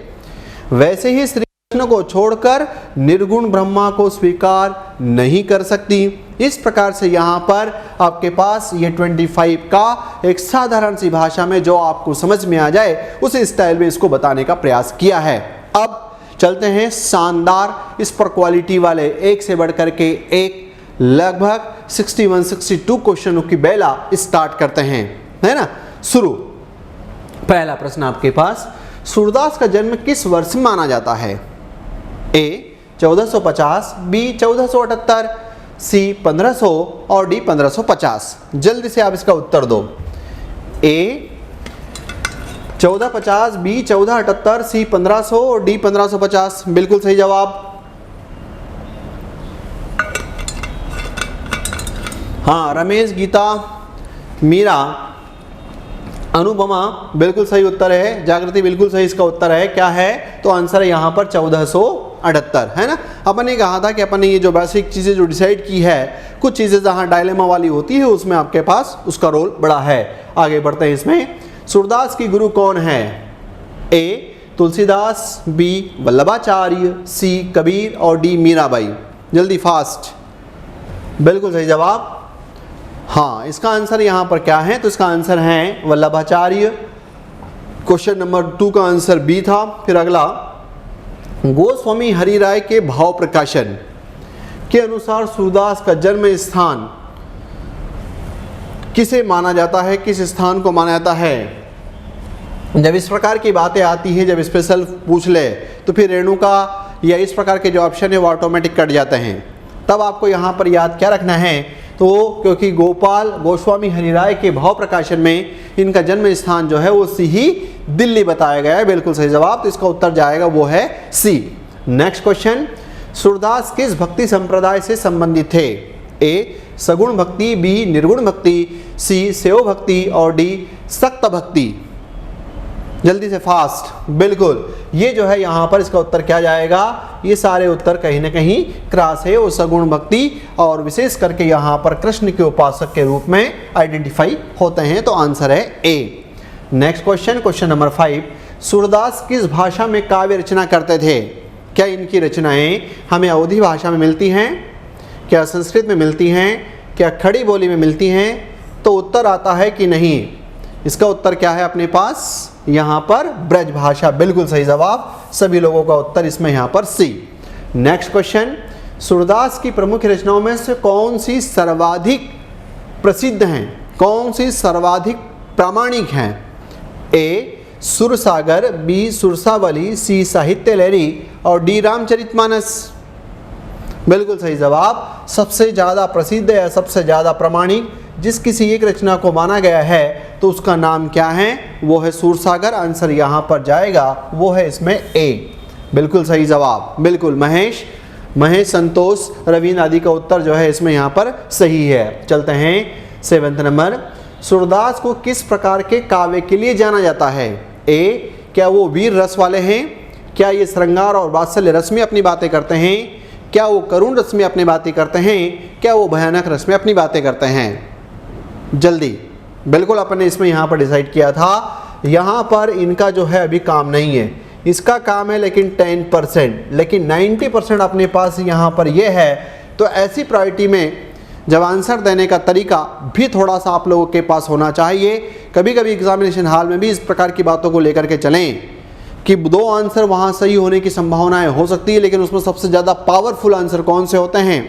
वैसे ही श्री कृष्ण को छोड़कर निर्गुण ब्रह्मा को स्वीकार नहीं कर सकती। इस प्रकार से यहाँ पर आपके पास ये 25 का एक साधारण सी भाषा में जो आपको समझ में आ जाए उस स्टाइल में इसको बताने का प्रयास किया है। अब चलते हैं शानदार इस पर क्वालिटी वाले एक से बढ़कर के एक लगभग 61-62 क्वेश्चनों की बेला स्टार्ट करते हैं, है ना। शुरू। पहला प्रश्न आपके पास, सूरदास का जन्म किस वर्ष में माना जाता है? ए 1450, बी 1478, सी 1500 और डी 1550। जल्दी से आप इसका उत्तर दो। ए 1450, बी 1478, सी 1500 और डी 1550। बिल्कुल सही जवाब। हाँ, रमेश, गीता, मीरा, अनुपमा बिल्कुल सही उत्तर है। जागृति बिल्कुल सही इसका उत्तर है। क्या है तो आंसर है यहाँ पर 1478, है ना। अपन ने कहा था कि अपन ने ये जो बेसिक चीज़ें जो डिसाइड की है, कुछ चीज़ें जहाँ डायलेमा वाली होती है उसमें आपके पास उसका रोल बड़ा है। आगे बढ़ते हैं इसमें। सूरदास की गुरु कौन है? ए तुलसीदास, बी वल्लभाचार्य, सी कबीर और डी मीराबाई। जल्दी फास्ट। बिल्कुल सही जवाब। हाँ, इसका आंसर यहाँ पर क्या है तो इसका आंसर है वल्लभाचार्य। क्वेश्चन नंबर 2 का आंसर बी था। फिर अगला, गोस्वामी हरिराय के भाव प्रकाशन के अनुसार सूरदास का जन्म स्थान किसे माना जाता है, किस स्थान को माना जाता है? जब इस प्रकार की बातें आती हैं, जब स्पेशल पूछ ले तो फिर रेणुका या इस प्रकार के जो ऑप्शन है वो ऑटोमेटिक कट जाते हैं। तब आपको यहाँ पर याद क्या रखना है तो क्योंकि गोस्वामी हरिराय के भाव प्रकाशन में इनका जन्म स्थान जो है वो सी ही दिल्ली बताया गया है। बिल्कुल सही जवाब। तो इसका उत्तर जाएगा वो है सी। नेक्स्ट क्वेश्चन, सूरदास किस भक्ति संप्रदाय से संबंधित थे? ए सगुण भक्ति, बी निर्गुण भक्ति, सी सेव भक्ति और डी सक्त भक्ति। जल्दी से फास्ट। बिल्कुल, ये जो है यहाँ पर इसका उत्तर क्या जाएगा? ये सारे उत्तर कहीं ना कहीं क्रॉस है वो सगुण भक्ति और विशेष करके यहाँ पर कृष्ण के उपासक के रूप में आइडेंटिफाई होते हैं। तो आंसर है A. Next question, question number 5, Surdas किस भाषा में काव्य रचना करते थे? क्या इनकी रचनाएं हमें अवधी भाषा में मिलती हैं, क्या संस्कृत में मिलती हैं, क्या खड़ी बोली में मिलती हैं? तो उत्तर आता है कि नहीं। इसका उत्तर क्या है अपने पास? यहाँ पर ब्रज भाषा। बिल्कुल सही जवाब। सभी लोगों का उत्तर इसमें यहाँ पर सी। नेक्स्ट क्वेश्चन, सूरदास की प्रमुख रचनाओं में से कौन सी सर्वाधिक प्रसिद्ध हैं, कौन सी सर्वाधिक प्रामाणिक हैं? ए सुरसागर, बी सुरसावली, सी साहित्य लहरी और डी रामचरितमानस। बिल्कुल सही जवाब। सबसे ज़्यादा प्रसिद्ध या सबसे ज़्यादा प्रामाणिक जिस किसी एक रचना को माना गया है तो उसका नाम क्या है? वो है सूरसागर। आंसर यहाँ पर जाएगा वो है इसमें ए। बिल्कुल सही जवाब। बिल्कुल महेश, संतोष, रवींद्र आदि का उत्तर जो है इसमें यहाँ पर सही है। चलते हैं 7th नंबर, सूरदास को किस प्रकार के काव्य के लिए जाना जाता है? ए, क्या वो वीर रस वाले हैं? क्या ये श्रृंगार और वात्सल्य रस में अपनी बातें करते हैं? क्या वो करुण रस में अपनी बातें करते हैं? क्या वो भयानक रस में अपनी बातें करते हैं? जल्दी, बिल्कुल अपन ने इसमें यहाँ पर डिसाइड किया था। यहाँ पर इनका जो है अभी काम नहीं है, इसका काम है लेकिन 10%, लेकिन 90% अपने पास यहाँ पर ये है। तो ऐसी प्रायोरिटी में जब आंसर देने का तरीका भी थोड़ा सा आप लोगों के पास होना चाहिए। कभी कभी एग्जामिनेशन हॉल में भी इस प्रकार की बातों को लेकर के चलें कि 2 आंसर वहाँ सही होने की संभावनाएं हो सकती है, लेकिन उसमें सबसे ज़्यादा पावरफुल आंसर कौन से होते हैं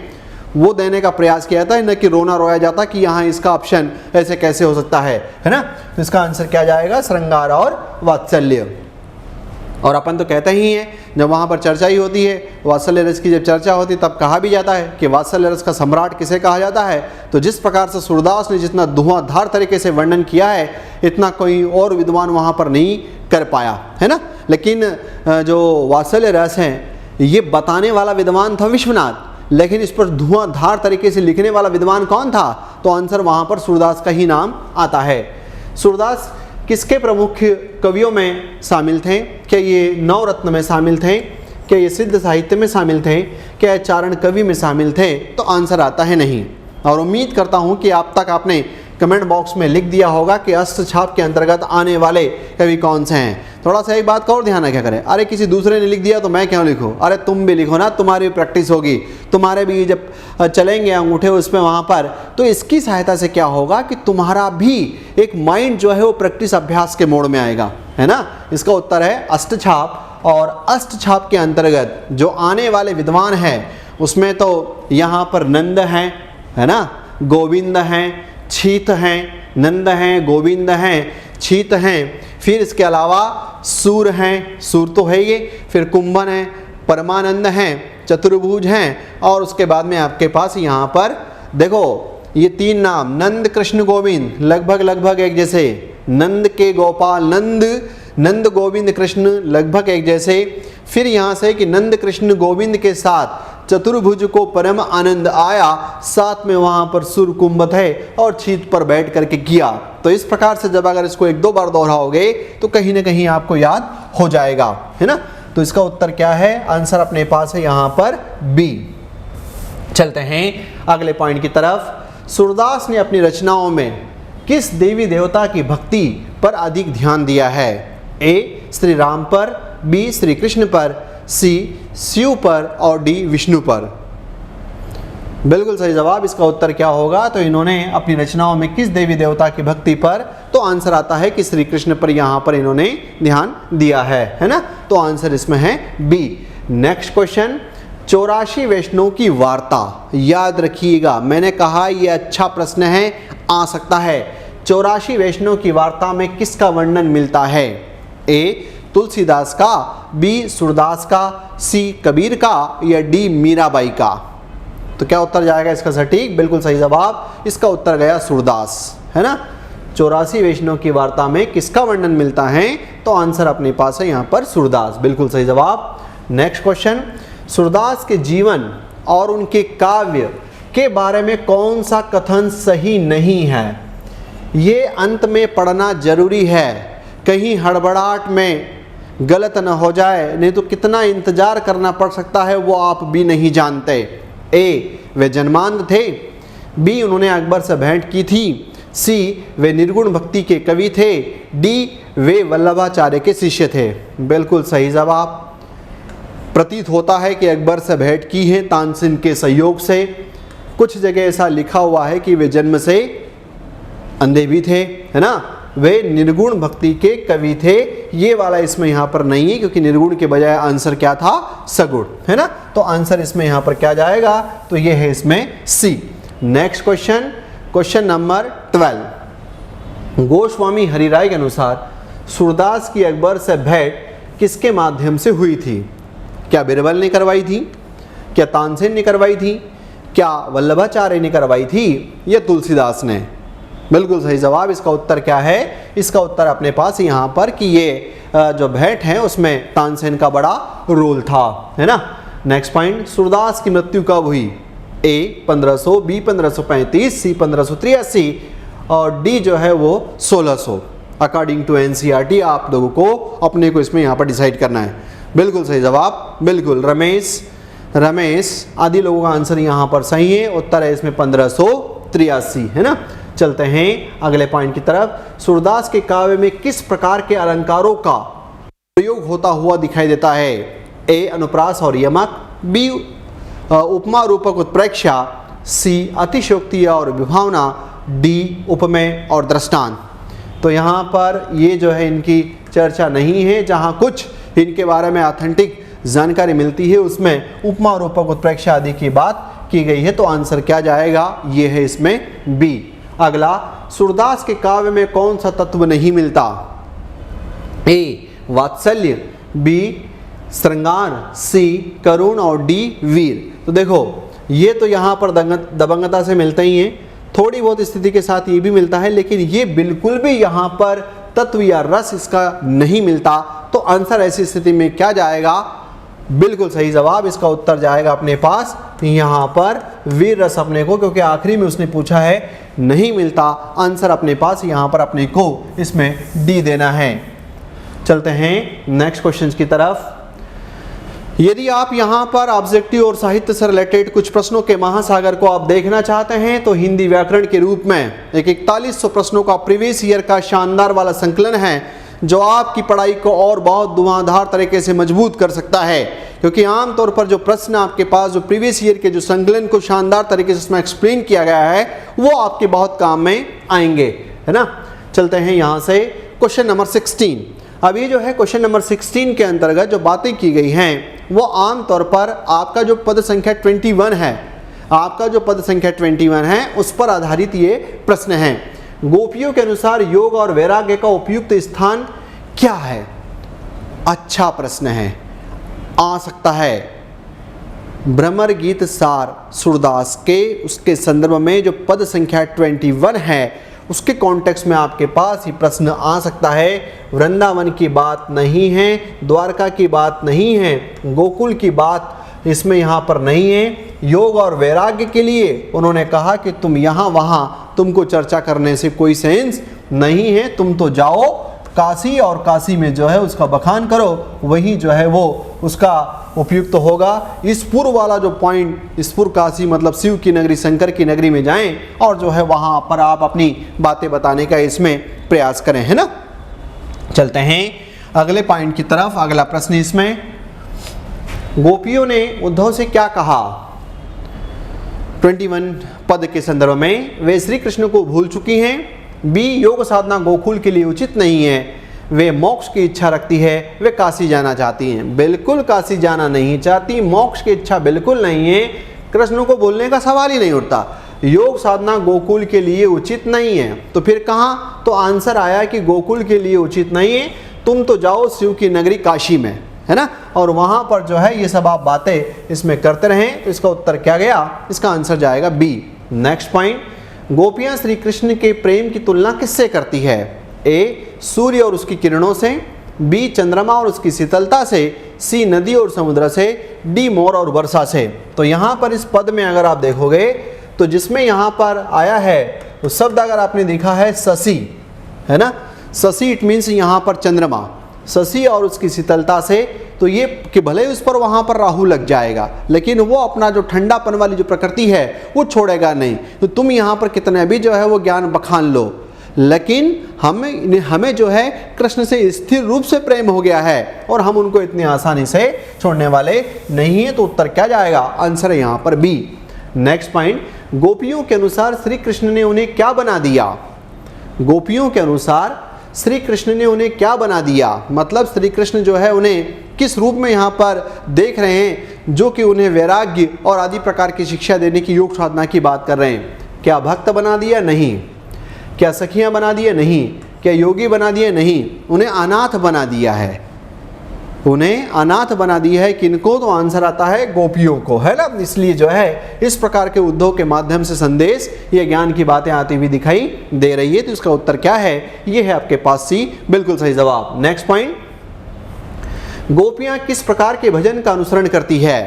वो देने का प्रयास किया जाता है, न कि रोना रोया जाता कि यहाँ इसका ऑप्शन ऐसे कैसे हो सकता है ना। तो इसका आंसर क्या जाएगा? श्रृंगार और वात्सल्य। और अपन तो कहते ही हैं, जब वहाँ पर चर्चा ही होती है वात्सल्य रस की, जब चर्चा होती है तब कहा भी जाता है कि वात्सल्य रस का सम्राट किसे कहा जाता है। तो जिस प्रकार से सूरदास ने जितना धुआंधार तरीके से वर्णन किया है, इतना कोई और विद्वान वहाँ पर नहीं कर पाया, है ना। लेकिन जो वात्सल्य रस है ये बताने वाला विद्वान था विश्वनाथ, लेकिन इस पर धुआंधार तरीके से लिखने वाला विद्वान कौन था? तो आंसर वहाँ पर सूरदास का ही नाम आता है। सूरदास किसके प्रमुख कवियों में शामिल थे? क्या ये नवरत्न में शामिल थे? क्या ये सिद्ध साहित्य में शामिल थे? क्या चारण कवि में शामिल थे? तो आंसर आता है नहीं। और उम्मीद करता हूँ कि आप तक आपने कमेंट बॉक्स में लिख दिया होगा कि अष्टछाप के अंतर्गत आने वाले कवि कौन से हैं। थोड़ा सा एक बात का और ध्यान रखा करें, अरे किसी दूसरे ने लिख दिया तो मैं क्यों लिखूं? अरे तुम भी लिखो ना, तुम्हारी भी प्रैक्टिस होगी, तुम्हारे भी जब चलेंगे अंगूठे उस पर वहाँ पर, तो इसकी सहायता से क्या होगा कि तुम्हारा भी एक माइंड जो है वो प्रैक्टिस अभ्यास के मोड में आएगा, है ना। इसका उत्तर है अष्टछाप। और अष्टछाप के अंतर्गत जो आने वाले विद्वान हैं उसमें तो यहाँ पर नंद हैं, है ना, गोविंद हैं, छीत हैं, नंद हैं, गोविंद हैं, छीत हैं, फिर इसके अलावा सूर हैं, सूर तो है ये, फिर कुंभन हैं, परमानंद हैं, चतुर्भुज हैं, और उसके बाद में आपके पास यहाँ पर देखो ये 3 नाम नंद कृष्ण गोविंद लगभग एक जैसे, नंद के गोपाल नंद गोविंद कृष्ण लगभग एक जैसे। फिर यहाँ से कि नंद कृष्ण गोविंद के साथ चतुर्भुज को परम आनंद आया, साथ में वहाँ पर सुर कुंभ थे और छीत पर बैठ करके किया। तो इस प्रकार से जब अगर इसको 1-2 बार दोहराओगे तो कहीं ना कहीं आपको याद हो जाएगा, है ना। तो इसका उत्तर क्या है? आंसर अपने पास है यहाँ पर बी। चलते हैं अगले पॉइंट की तरफ। सूरदास ने अपनी रचनाओं में किस देवी देवता की भक्ति पर अधिक ध्यान दिया है? ए श्री राम पर, बी श्री कृष्ण पर, सी शिव पर, और डी विष्णु पर। बिल्कुल सही जवाब। इसका उत्तर क्या होगा? तो इन्होंने अपनी रचनाओं में किस देवी देवता की भक्ति पर, तो आंसर आता है कि श्री कृष्ण पर यहाँ पर इन्होंने ध्यान दिया है ना। तो आंसर इसमें है बी। नेक्स्ट क्वेश्चन, 84 वैष्णव की वार्ता। याद रखिएगा, मैंने कहा यह अच्छा प्रश्न है, आ सकता है। 84 वैष्णव की वार्ता में किसका वर्णन मिलता है? ए तुलसीदास का, बी सूरदास का, सी कबीर का, या डी मीराबाई का। तो क्या उत्तर जाएगा इसका सटीक? बिल्कुल सही जवाब। इसका उत्तर गया सूरदास, है ना। 84 वैष्णव की वार्ता में किसका वर्णन मिलता है? तो आंसर अपने पास है यहाँ पर सूरदास। बिल्कुल सही जवाब। नेक्स्ट क्वेश्चन, सूरदास के जीवन और उनके काव्य के बारे में कौन सा कथन सही नहीं है? ये अंत में पढ़ना जरूरी है, कहीं हड़बड़ाहट में गलत न हो जाए, नहीं तो कितना इंतजार करना पड़ सकता है वो आप भी नहीं जानते। ए वे जन्मांध थे, बी उन्होंने अकबर से भेंट की थी, सी वे निर्गुण भक्ति के कवि थे, डी वे वल्लभाचार्य के शिष्य थे। बिल्कुल सही जवाब। प्रतीत होता है कि अकबर से भेंट की है तानसेन के सहयोग से। कुछ जगह ऐसा लिखा हुआ है कि वे जन्म से अंधे भी थे, है ना। वे निर्गुण भक्ति के कवि थे, ये वाला इसमें यहाँ पर नहीं है, क्योंकि निर्गुण के बजाय आंसर क्या था? सगुण, है ना। तो आंसर इसमें यहाँ पर क्या जाएगा? तो ये है इसमें C. Next question, question number 12। Goswami Hariray के अनुसार सूरदास की अकबर से भेंट किसके माध्यम से हुई थी? क्या बिरबल ने करवाई थी? क्या तानसेन ने करवाई थी? क्या वल्लभाचार्य ने करवाई थी? या तुलसीदास ने? बिल्कुल सही जवाब। इसका उत्तर क्या है? इसका उत्तर अपने पास यहाँ पर कि ये जो भेंट है उसमें तानसेन का बड़ा रोल था, है ना। नेक्स्ट पॉइंट, सूरदास की मृत्यु कब हुई? ए 1500, बी 1535, सी 1583 और डी जो है वो 1600। अकॉर्डिंग टू एनसीईआरटी आप लोगों को अपने को इसमें यहाँ पर डिसाइड करना है। बिल्कुल सही जवाब, बिल्कुल रमेश आदि लोगों का आंसर यहाँ पर सही है। उत्तर है इसमें 1583, है ना। चलते हैं अगले पॉइंट की तरफ। सूरदास के काव्य में किस प्रकार के अलंकारों का प्रयोग होता हुआ दिखाई देता है? ए अनुप्रास और यमक, बी उपमा रूपक उत्प्रेक्षा, सी अतिशयोक्ति और विभावना, डी उपमेय और दृष्टांत। तो यहाँ पर ये जो है इनकी चर्चा नहीं है। जहाँ कुछ इनके बारे में ऑथेंटिक जानकारी मिलती है उसमें उपमा रूपक उत्प्रेक्षा आदि की बात की गई है। तो आंसर क्या जाएगा? ये है इसमें बी। अगला, सूरदास के काव्य में कौन सा तत्व नहीं मिलता? ए वात्सल्य, बी श्रृंगार, सी करुण और डी वीर। तो देखो ये तो यहाँ पर दबंगता से मिलता ही है, थोड़ी बहुत स्थिति के साथ ये भी मिलता है, लेकिन ये बिल्कुल भी यहाँ पर तत्व या रस इसका नहीं मिलता। तो आंसर ऐसी स्थिति में क्या जाएगा? बिल्कुल सही जवाब, इसका उत्तर जाएगा अपने पास यहाँ पर वीर रस अपने को, क्योंकि आखिरी में उसने पूछा है नहीं मिलता। आंसर अपने पास यहाँ पर अपने को इसमें डी देना है। चलते हैं नेक्स्ट क्वेश्चन की तरफ। यदि आप यहाँ पर ऑब्जेक्टिव और साहित्य से रिलेटेड कुछ प्रश्नों के महासागर को आप देखना चाहते हैं तो हिंदी व्याकरण के रूप में एक 4100 प्रश्नों का प्रीवियस ईयर का शानदार वाला संकलन है, जो आपकी पढ़ाई को और बहुत धुआंधार तरीके से मजबूत कर सकता है। क्योंकि आमतौर पर जो प्रश्न आपके पास जो प्रीवियस ईयर के जो संकलन को शानदार तरीके से उसमें एक्सप्लेन किया गया है वो आपके बहुत काम में आएंगे, है ना। चलते हैं यहाँ से क्वेश्चन नंबर 16। अब ये जो है क्वेश्चन नंबर 16 के अंतर्गत जो बातें की गई हैं वो आमतौर पर आपका जो पद संख्या 21 है, आपका जो पद संख्या 21 है उस पर आधारित ये प्रश्न है। गोपियों के अनुसार योग और वैराग्य का उपयुक्त स्थान क्या है? अच्छा प्रश्न है, आ सकता है। भ्रमर गीत सार सूरदास के उसके संदर्भ में जो पद संख्या 21 है उसके कॉन्टेक्स्ट में आपके पास ही प्रश्न आ सकता है। वृंदावन की बात नहीं है, द्वारका की बात नहीं है, गोकुल की बात इसमें यहाँ पर नहीं है। योग और वैराग्य के लिए उन्होंने कहा कि तुम यहाँ वहाँ तुमको चर्चा करने से कोई सेंस नहीं है, तुम तो जाओ काशी और काशी में जो है उसका बखान करो, वही जो है वो उसका उपयुक्त होगा। इस पूर्व वाला जो पॉइंट, इस पूर्व काशी मतलब शिव की नगरी शंकर की नगरी में जाएं और जो है वहाँ पर आप अपनी बातें बताने का इसमें प्रयास करें, है ना। चलते हैं अगले पॉइंट की तरफ। अगला प्रश्न इसमें, गोपियों ने उद्धव से क्या कहा? 21 पद के संदर्भ में वे श्री कृष्ण को भूल चुकी हैं। बी योग साधना गोकुल के लिए उचित नहीं है, वे मोक्ष की इच्छा रखती है, वे काशी जाना चाहती हैं। बिल्कुल काशी जाना नहीं चाहती, मोक्ष की इच्छा बिल्कुल नहीं है, कृष्ण को भूलने का सवाल ही नहीं उठता। योग साधना गोकुल के लिए उचित नहीं है, तो फिर कहाँ? तो आंसर आया कि गोकुल के लिए उचित नहीं है, तुम तो जाओ शिव की नगरी काशी में, है ना, और वहाँ पर जो है ये सब आप बातें इसमें करते रहें। तो इसका उत्तर क्या गया? इसका आंसर जाएगा बी। नेक्स्ट पॉइंट, गोपियाँ श्री कृष्ण के प्रेम की तुलना किससे करती है? ए सूर्य और उसकी किरणों से, बी चंद्रमा और उसकी शीतलता से, सी नदी और समुद्र से, डी मोर और वर्षा से। तो यहाँ पर इस पद में अगर आप देखोगे तो जिसमें यहाँ पर आया है तो शब्द अगर आपने देखा है शशि, है ना, शशि इट मीन्स यहाँ पर चंद्रमा, शशि और उसकी शीतलता से, तो ये कि भले उस पर वहाँ पर राहु लग जाएगा लेकिन वो अपना जो ठंडापन वाली जो प्रकृति है वो छोड़ेगा नहीं। तो तुम यहाँ पर कितने भी जो है वो ज्ञान बखान लो, लेकिन हमें जो है कृष्ण से स्थिर रूप से प्रेम हो गया है और हम उनको इतनी आसानी से छोड़ने वाले नहीं है। तो उत्तर क्या जाएगा? आंसर है यहाँ पर बी। नेक्स्ट पॉइंट, गोपियों के अनुसार श्री कृष्ण ने उन्हें क्या बना दिया? गोपियों के अनुसार श्री कृष्ण ने उन्हें क्या बना दिया, मतलब श्री कृष्ण जो है उन्हें किस रूप में यहाँ पर देख रहे हैं, जो कि उन्हें वैराग्य और आदि प्रकार की शिक्षा देने की योग साधना की बात कर रहे हैं। क्या भक्त बना दिया? नहीं। क्या सखियाँ बना दिया? नहीं। क्या योगी बना दिया? नहीं। उन्हें अनाथ बना दिया है, उन्हें अनाथ बना दिया है। किनको? तो आंसर आता है गोपियों को, है ना। इसलिए जो है इस प्रकार के उद्धव के माध्यम से संदेश या ज्ञान की बातें आती हुई दिखाई दे रही है। तो इसका उत्तर क्या है? ये है आपके पास सी, बिल्कुल सही जवाब। नेक्स्ट पॉइंट, गोपियां किस प्रकार के भजन का अनुसरण करती है?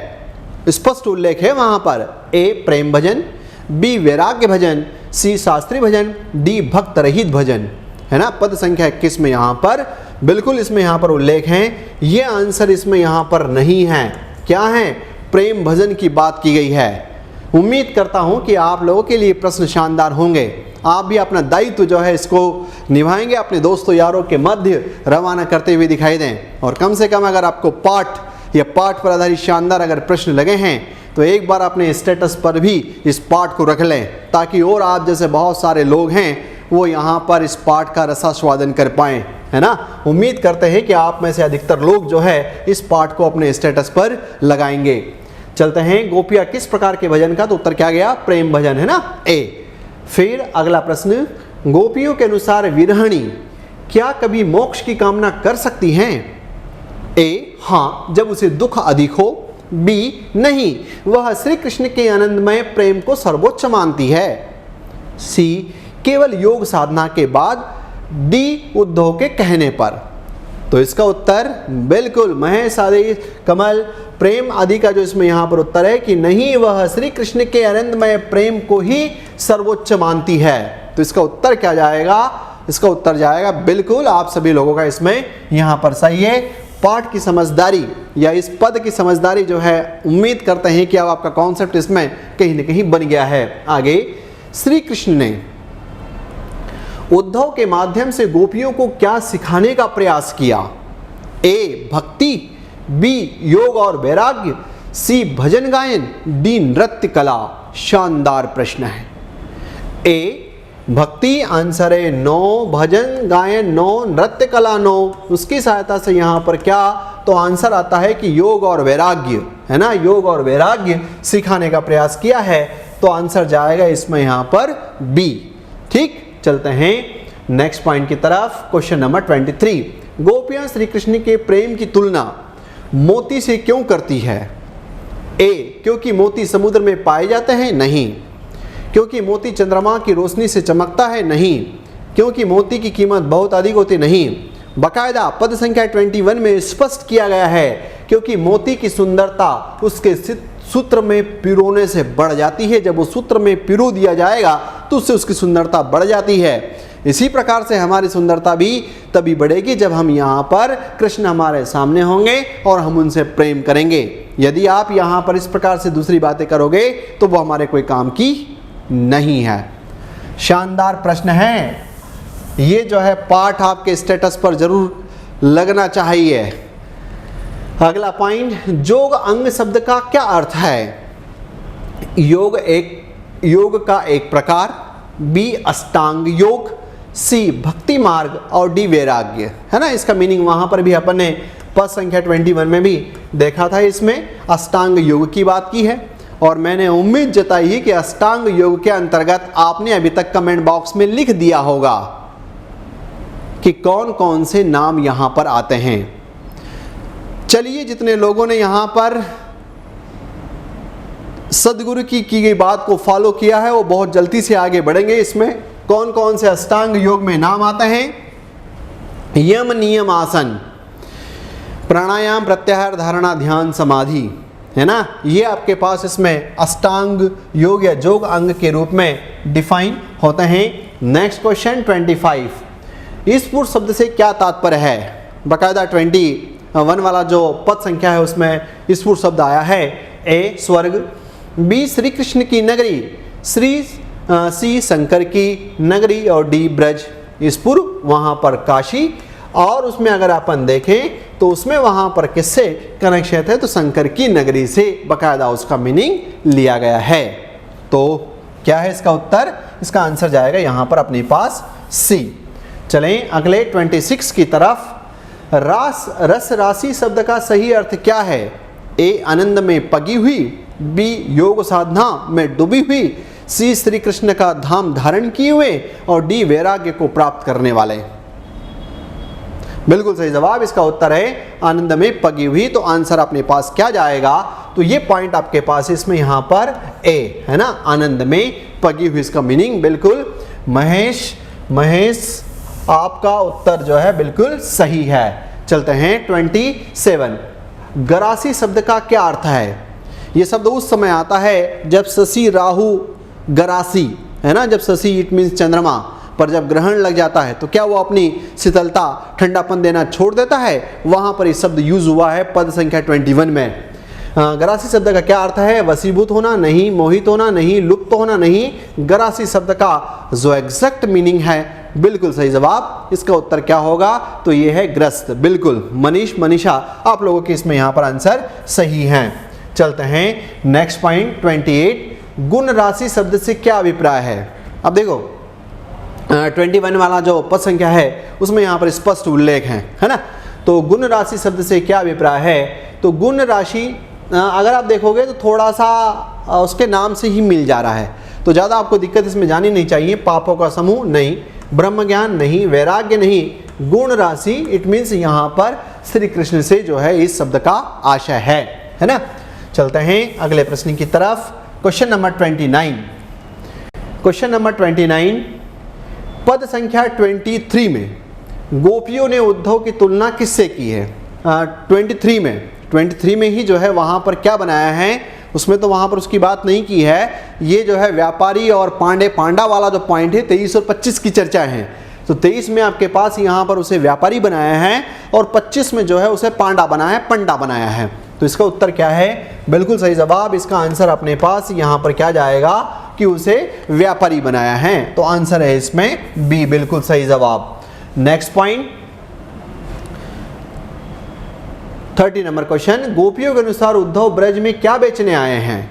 स्पष्ट उल्लेख है वहां पर। ए प्रेम भजन, बी वैराग्य भजन, सी शास्त्रीय भजन, डी भक्त रहित भजन। है ना, पद संख्या 21 में यहाँ पर बिल्कुल इसमें यहाँ पर उल्लेख है। ये आंसर इसमें यहाँ पर नहीं है। क्या है? प्रेम भजन की बात की गई है। उम्मीद करता हूँ कि आप लोगों के लिए प्रश्न शानदार होंगे। आप भी अपना दायित्व जो है इसको निभाएंगे, अपने दोस्तों यारों के मध्य रवाना करते हुए दिखाई दें। और कम से कम अगर आपको पाठ या पाठ पर आधारित शानदार अगर प्रश्न लगे हैं तो एक बार अपने स्टेटस पर भी इस पाठ को रख लें, ताकि और आप जैसे बहुत सारे लोग हैं वो यहाँ पर इस पाठ का रसास्वादन कर पाएँ, है ना। उम्मीद करते हैं कि आप में से अधिकतर लोग जो है इस पाठ को अपने स्टेटस पर लगाएंगे। चलते हैं, गोपियाँ किस प्रकार के भजन का, तो उत्तर क्या गया? प्रेम भजन, है ना, ए। फिर अगला प्रश्न, गोपियों के अनुसार विरहणी क्या कभी मोक्ष की कामना कर सकती हैं? ए, हाँ, जब उसे दुख अधिक हो। बी, नहीं, वह श्री कृष्ण के आनंदमय प्रेम को सर्वोच्च मानती है। सी, केवल योग साधना के बाद। डी, उद्धव के कहने पर। तो इसका उत्तर बिल्कुल महेश आदि कमल प्रेम आदि का जो इसमें यहाँ पर उत्तर है कि नहीं, वह श्री कृष्ण के आनंदमय प्रेम को ही सर्वोच्च मानती है। तो इसका उत्तर क्या जाएगा? इसका उत्तर जाएगा बिल्कुल आप सभी लोगों का इसमें यहाँ पर सही है। पाठ की समझदारी या इस पद की समझदारी जो है, उम्मीद करते हैं कि अब आपका कॉन्सेप्ट इसमें कहीं ना कहीं बन गया है। आगे, श्री कृष्ण ने उद्धव के माध्यम से गोपियों को क्या सिखाने का प्रयास किया? ए, भक्ति। बी, योग और वैराग्य। सी, भजन गायन। डी, नृत्य कला। शानदार प्रश्न है। ए, भक्ति आंसर है 9, भजन गायन 9, नृत्य कला 9। उसकी सहायता से यहाँ पर क्या, तो आंसर आता है कि योग और वैराग्य, है ना, योग और वैराग्य सिखाने का प्रयास किया है। तो आंसर जाएगा इसमें यहाँ पर बी। ठीक, चलते हैं नेक्स्ट पॉइंट की तरफ। क्वेश्चन नंबर 23, गोपियां श्री कृष्ण के प्रेम की तुलना मोती से क्यों करती है? ए, क्योंकि मोती समुद्र में पाए जाते हैं। नहीं। क्योंकि मोती चंद्रमा की रोशनी से चमकता है। नहीं। क्योंकि मोती की कीमत बहुत अधिक होती। नहीं। बाकायदा पद संख्या 21 में स्पष्ट किया गया है, क्योंकि मोती की सुंदरता उसके सूत्र में पिरोने से बढ़ जाती है। जब वो सूत्र में पिरो दिया जाएगा तो उससे उसकी सुंदरता बढ़ जाती है। इसी प्रकार से हमारी सुंदरता भी तभी बढ़ेगी जब हम यहाँ पर कृष्ण हमारे सामने होंगे और हम उनसे प्रेम करेंगे। यदि आप यहाँ पर इस प्रकार से दूसरी बातें करोगे तो वो हमारे कोई काम की नहीं है। शानदार प्रश्न है ये, जो है पाठ आपके स्टेटस पर जरूर लगना चाहिए। अगला पॉइंट, जोग अंग शब्द का क्या अर्थ है? योग का एक प्रकार। बी, अष्टांग योग। सी, भक्ति मार्ग। और डी, वैराग्य, है ना। इसका मीनिंग वहां पर भी अपन ने पद संख्या 21 में भी देखा था। इसमें अष्टांग योग की बात की है और मैंने उम्मीद जताई है कि अष्टांग योग के अंतर्गत आपने अभी तक कमेंट बॉक्स में लिख दिया होगा कि कौन कौन से नाम यहां पर आते हैं। चलिए, जितने लोगों ने यहाँ पर सदगुरु की गई बात को फॉलो किया है वो बहुत जल्दी से आगे बढ़ेंगे। इसमें कौन कौन से अष्टांग योग में नाम आते हैं? यम, नियम, आसन, प्राणायाम, प्रत्याहार, धारणा, ध्यान, समाधि, है ना। ये आपके पास इसमें अष्टांग योग या जोग अंग के रूप में डिफाइन होते हैं। नेक्स्ट क्वेश्चन 25, ईश्वर शब्द से क्या तात्पर्य है? बाकायदा 21 वाला जो पद संख्या है उसमें ईश्वर शब्द आया है। ए, स्वर्ग। बी, श्री कृष्ण की नगरी। सी, शंकर की नगरी। और डी, ब्रज। ईश्वर वहाँ पर काशी, और उसमें अगर अपन देखें तो उसमें वहाँ पर किससे कनेक्शन है? तो शंकर की नगरी से बाकायदा उसका मीनिंग लिया गया है। तो क्या है इसका उत्तर? इसका आंसर जाएगा यहाँ पर अपने पास सी। चलें अगले 26 की तरफ। रस राशि शब्द का सही अर्थ क्या है? ए, आनंद में पगी हुई। बी, योग साधना में डूबी हुई। सी, श्री कृष्ण का धाम धारण किए हुए। और डी, वैराग्य को प्राप्त करने वाले। बिल्कुल सही जवाब इसका उत्तर है आनंद में पगी हुई। तो आंसर अपने पास क्या जाएगा? तो ये पॉइंट आपके पास इसमें यहाँ पर ए, है ना, आनंद में पगी हुई। इसका मीनिंग बिल्कुल महेश आपका उत्तर जो है बिल्कुल सही है। चलते हैं 27, गरासी शब्द का क्या अर्थ है? ये शब्द उस समय आता है जब शशि राहु गरासी, है ना, जब शशि इट मीन्स चंद्रमा, पर जब ग्रहण लग जाता है तो क्या वो अपनी शीतलता ठंडापन देना छोड़ देता है? वहां पर ये शब्द यूज हुआ है पद संख्या 21 में। गरासी शब्द का क्या अर्थ है? वशीभूत होना नहीं, मोहित होना नहीं, लुप्त होना नहीं। गरासी शब्द का जो एग्जैक्ट मीनिंग है, बिल्कुल सही जवाब, इसका उत्तर क्या होगा? तो ये है ग्रस्त। बिल्कुल मनीष, मनीषा, आप लोगों के इसमें यहाँ पर आंसर सही हैं। चलते हैं नेक्स्ट पॉइंट 28। गुण राशि शब्द से क्या अभिप्राय है? अब देखो 21 वाला जो पद संख्या है उसमें यहाँ पर स्पष्ट उल्लेख है ना। तो गुण राशि शब्द से क्या अभिप्राय है? तो गुण राशि अगर आप देखोगे तो थोड़ा सा उसके नाम से ही मिल जा रहा है, तो ज़्यादा आपको दिक्कत इसमें जानी नहीं चाहिए। पापों का समूह नहीं, ब्रह्म ज्ञान नहीं, वैराग्य नहीं, गुण राशि इट मीन्स यहाँ पर श्री कृष्ण से जो है इस शब्द का आशय है ना। चलते हैं अगले प्रश्न की तरफ। Question number 29। क्वेश्चन नंबर 29 पद संख्या 23 में गोपियों ने उद्धव की तुलना किससे की है? 23 में ही जो है वहाँ पर क्या बनाया है, उसमें तो वहाँ पर उसकी बात नहीं की है। ये जो है व्यापारी और पांडा वाला जो पॉइंट है 23 और 25 की चर्चा है। तो 23 में आपके पास यहाँ पर उसे व्यापारी बनाया है और 25 में जो है उसे पंडा बनाया है। तो इसका उत्तर क्या है? बिल्कुल सही जवाब, इसका आंसर अपने पास यहाँ पर क्या जाएगा कि उसे व्यापारी बनाया है। तो आंसर है इसमें बी, बिल्कुल सही जवाब। Next point 30 number question. गोपियों के अनुसार उद्धव ब्रज में क्या बेचने आए हैं?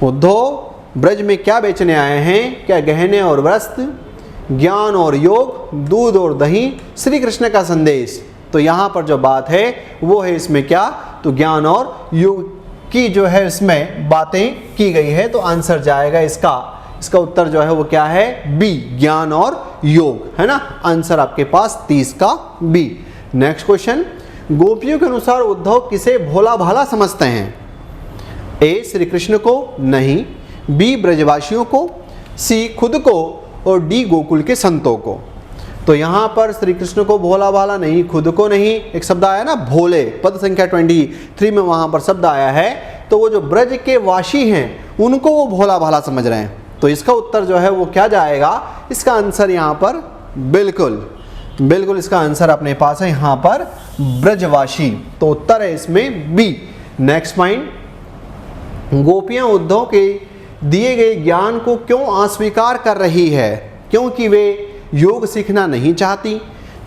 उद्धव ब्रज में क्या बेचने आए हैं? क्या गहने और वस्त्र, ज्ञान और योग, दूध और दही, श्री कृष्ण का संदेश। तो यहाँ पर जो बात है वो है इसमें क्या? तो ज्ञान और योग की जो है इसमें बातें की गई है। तो आंसर जाएगा इसका उत्तर जो है वो क्या है? बी, ज्ञान और योग, है ना। आंसर आपके पास 30 का बी। Next question. गोपियों के अनुसार उद्धव किसे भोला भाला समझते हैं? ए, श्री कृष्ण को नहीं, बी, ब्रजवासियों को, सी, खुद को, और डी, गोकुल के संतों को। तो यहाँ पर श्री कृष्ण को भोला भाला नहीं, खुद को नहीं, एक शब्द आया ना भोले, पद संख्या 23 में वहाँ पर शब्द आया है। तो वो जो ब्रज के वासी हैं उनको वो भोला भाला समझ रहे हैं। तो इसका उत्तर जो है वो क्या जाएगा? इसका आंसर यहाँ पर बिल्कुल इसका आंसर अपने पास है यहाँ पर ब्रजवासी। तो उत्तर है इसमें बी। Next point. गोपियां उद्धव के दिए गए ज्ञान को क्यों अस्वीकार कर रही है? क्योंकि वे योग सीखना नहीं चाहती,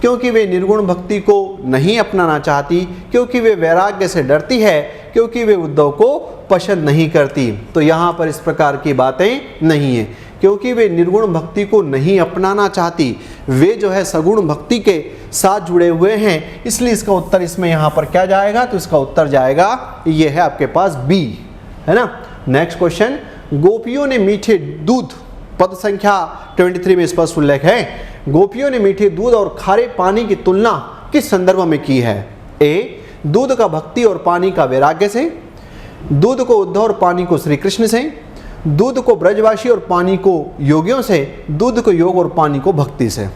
क्योंकि वे निर्गुण भक्ति को नहीं अपनाना चाहती, क्योंकि वे वैराग्य से डरती है, क्योंकि वे उद्धव को पसंद नहीं करती। तो यहाँ पर इस प्रकार की बातें नहीं है। क्योंकि वे निर्गुण भक्ति को नहीं अपनाना चाहती, वे जो है सगुण भक्ति के साथ जुड़े हुए हैं, इसलिए इसका उत्तर इसमें यहाँ पर क्या जाएगा? तो इसका उत्तर जाएगा ये है आपके पास बी, है ना। Next question. गोपियों ने मीठे दूध, पद संख्या 23 में स्पष्ट उल्लेख है, गोपियों ने मीठे दूध और खारे पानी की तुलना किस संदर्भ में की है? ए, दूध का भक्ति और पानी का वैराग्य से, दूध को उद्धव और पानी को श्री कृष्ण से, दूध को ब्रजवासी और पानी को योगियों से, दूध को योग और पानी को भक्ति से।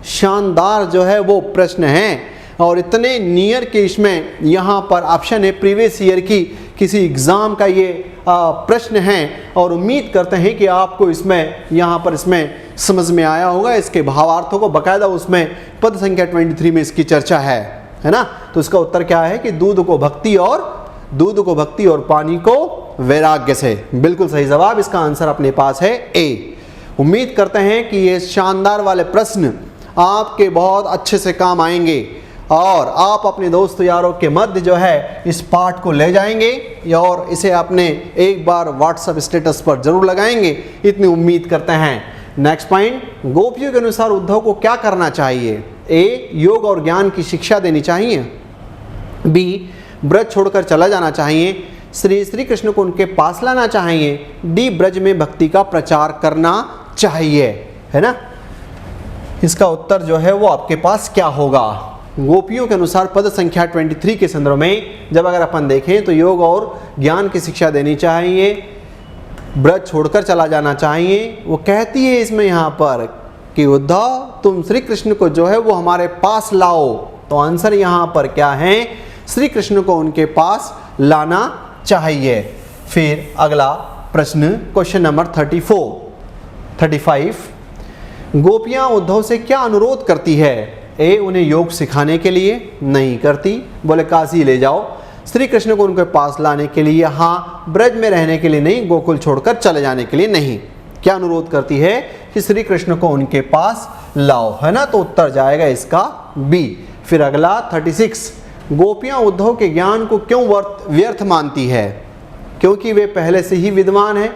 शानदार जो है वो प्रश्न है और इतने नियर के इसमें यहाँ पर ऑप्शन है प्रीवियस ईयर की किसी एग्जाम का ये प्रश्न है और उम्मीद करते हैं कि आपको इसमें यहाँ पर इसमें समझ में आया होगा। इसके भावार्थों को बकायदा उसमें पद संख्या 23 में इसकी चर्चा है ना। तो इसका उत्तर क्या है कि दूध को भक्ति और पानी को वैराग्य से। बिल्कुल सही जवाब, इसका आंसर अपने पास है ए। उम्मीद करते हैं कि ये शानदार वाले प्रश्न आपके बहुत अच्छे से काम आएंगे और आप अपने दोस्त यारों के मध्य जो है इस पाठ को ले जाएंगे और इसे अपने एक बार व्हाट्सएप स्टेटस पर जरूर लगाएंगे, इतनी उम्मीद करते हैं। Next point. गोपियों के अनुसार उद्धव को क्या करना चाहिए? ए, योग और ज्ञान की शिक्षा देनी चाहिए, बी, ब्रज छोड़कर चला जाना चाहिए, श्री कृष्ण को उनके पास लाना चाहिए, डी, ब्रज में भक्ति का प्रचार करना चाहिए, है ना। इसका उत्तर जो है वो आपके पास क्या होगा? गोपियों के अनुसार पद संख्या 23 के संदर्भ में जब अगर अपन देखें तो योग और ज्ञान की शिक्षा देनी चाहिए, ब्रज छोड़कर चला जाना चाहिए। वो कहती है इसमें यहाँ पर कि उद्धव तुम श्री कृष्ण को जो है वो हमारे पास लाओ। तो आंसर यहाँ पर क्या है? श्री कृष्ण को उनके पास लाना चाहिए। फिर अगला प्रश्न क्वेश्चन नंबर 34। 35 गोपियां उद्धव से क्या अनुरोध करती है? ए उन्हें योग सिखाने के लिए, नहीं करती, बोले काशी ले जाओ। श्री कृष्ण को उनके पास लाने के लिए, हाँ। ब्रज में रहने के लिए नहीं, गोकुल छोड़कर चले जाने के लिए नहीं। क्या अनुरोध करती है? कि श्री कृष्ण को उनके पास लाओ, है ना। तो उत्तर जाएगा इसका बी। फिर अगला 36 गोपियां उद्धव के ज्ञान को क्यों व्यर्थ मानती है? क्योंकि वे पहले से ही विद्वान हैं,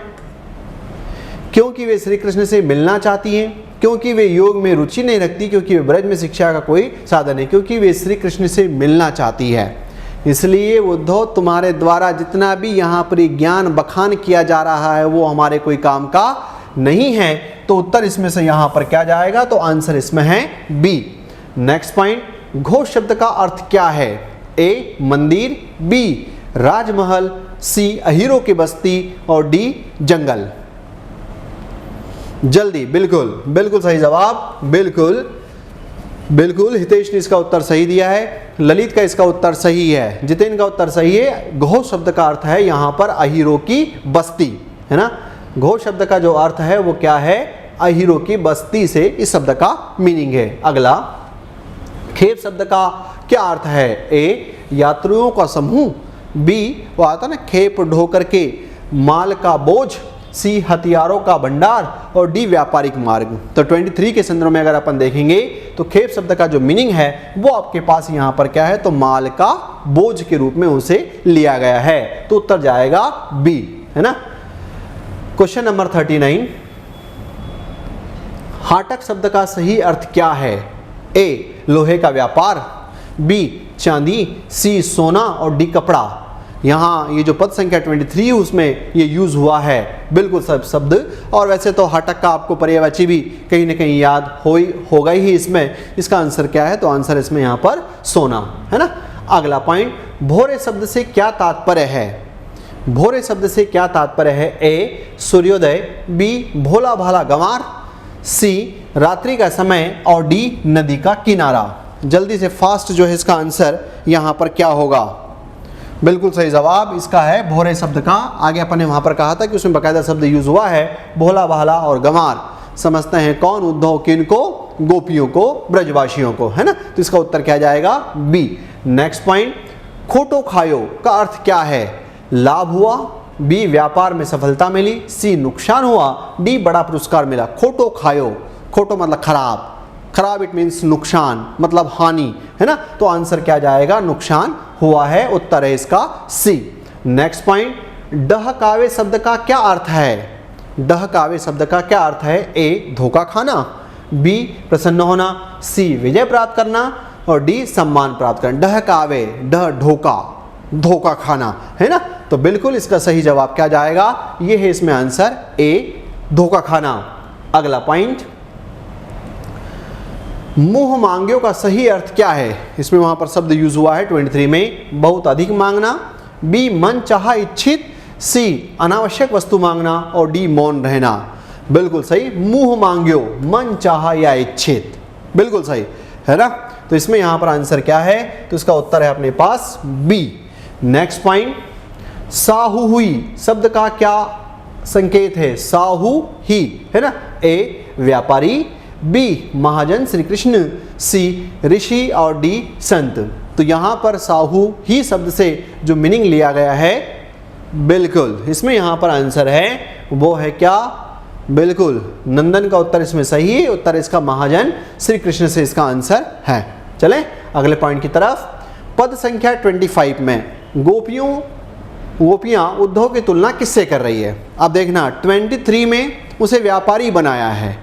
क्योंकि वे श्री कृष्ण से मिलना चाहती हैं, क्योंकि वे योग में रुचि नहीं रखती, क्योंकि वे ब्रज में शिक्षा का कोई साधन नहीं, क्योंकि वे श्री कृष्ण से मिलना चाहती है। इसलिए उद्धव तुम्हारे द्वारा जितना भी यहाँ पर ज्ञान बखान किया जा रहा है वो हमारे कोई काम का नहीं है। तो उत्तर इसमें से यहाँ पर क्या जाएगा? तो आंसर इसमें है बी। नेक्स्ट पॉइंट, घोष शब्द का अर्थ क्या है? ए मंदिर, बी राजमहल, सी अहीरों की बस्ती और डी जंगल। जल्दी, बिल्कुल बिल्कुल सही जवाब, बिल्कुल बिल्कुल। हितेश ने इसका उत्तर सही दिया है, ललित का इसका उत्तर सही है, जितेंद्र का उत्तर सही है। घोष शब्द का अर्थ है यहाँ पर अहीरों की बस्ती, है ना। घोष शब्द का जो अर्थ है वो क्या है? अहीरों की बस्ती से इस शब्द का मीनिंग है। अगला, खेप शब्द का क्या अर्थ है? ए यात्रियों का समूह, बी वो आता ना खेप ढो करके माल का बोझ, सी हथियारों का भंडार और डी व्यापारिक मार्ग। तो 23 के संदर्भ में अगर अपन देखेंगे तो खेप शब्द का जो मीनिंग है वो आपके पास यहाँ पर क्या है? तो माल का बोझ के रूप में उसे लिया गया है। तो उत्तर जाएगा बी, है ना। क्वेश्चन नंबर 39 हाटक शब्द का सही अर्थ क्या है? ए लोहे का व्यापार, बी चांदी, सी सोना और डी कपड़ा। यहाँ ये जो पद संख्या 23 उसमें ये यूज हुआ है, बिल्कुल सब शब्द। और वैसे तो हाटक का आपको पर्यायवाची भी कहीं ना कहीं याद होगा ही इसमें। इसका आंसर क्या है? तो आंसर इसमें यहाँ पर सोना, है ना। अगला पॉइंट, भोरे शब्द से क्या तात्पर्य है? भोरे शब्द से क्या तात्पर्य है? ए सूर्योदय, बी भोला भाला गंवार, सी रात्रि का समय और डी नदी का किनारा। जल्दी से फास्ट जो है इसका आंसर यहाँ पर क्या होगा? बिल्कुल सही जवाब इसका है भोरे शब्द का। आगे अपन ने वहां पर कहा था कि उसमें बकायदा शब्द यूज हुआ है भोला भाला और गंवार। समझते हैं कौन? उद्धव किनको? गोपियों को, ब्रजवासियों को, है ना। तो इसका उत्तर क्या जाएगा? बी। नेक्स्ट पॉइंट, खोटो खायो का अर्थ क्या है? लाभ हुआ, बी व्यापार में सफलता मिली, सी नुकसान हुआ, डी बड़ा पुरस्कार मिला। खोटो खायो, खोटो मतलब खराब, खराब इट मीन्स नुकसान मतलब हानि, है ना। तो आंसर क्या जाएगा? नुकसान हुआ है। उत्तर है इसका सी। नेक्स्ट पॉइंट, डहकावे शब्द का क्या अर्थ है? डहकावे शब्द का क्या अर्थ है? ए धोखा खाना, बी प्रसन्न होना, सी विजय प्राप्त करना और डी सम्मान प्राप्त करना। डहकावे, डह धोखा, धोखा खाना, है ना। तो बिल्कुल इसका सही जवाब क्या जाएगा? ये है इसमें आंसर ए धोखा खाना। अगला पॉइंट, मुंह मांग्यो का सही अर्थ क्या है? इसमें वहां पर शब्द यूज हुआ है 23 में, बहुत अधिक मांगना, बी मन चाहा इच्छित, सी अनावश्यक वस्तु मांगना और डी मौन रहना। बिल्कुल सही, मुंह मांग्यो, मन चाहा या इच्छित, बिल्कुल सही, है ना। तो इसमें यहां पर आंसर क्या है? तो इसका उत्तर है अपने पास बी। नेक्स्ट पॉइंट, साहू हुई शब्द का क्या संकेत है? साहू ही, है ना। ए व्यापारी, बी महाजन श्री कृष्ण, सी ऋषि और डी संत। तो यहाँ पर साहू ही शब्द से जो मीनिंग लिया गया है, बिल्कुल इसमें यहाँ पर आंसर है वो है क्या? बिल्कुल नंदन का उत्तर इसमें सही है। उत्तर इसका महाजन श्री कृष्ण से इसका आंसर है। चलें अगले पॉइंट की तरफ। पद संख्या 25 में गोपियाँ उद्धव की तुलना किससे कर रही है? अब देखना 23 में उसे व्यापारी बनाया है,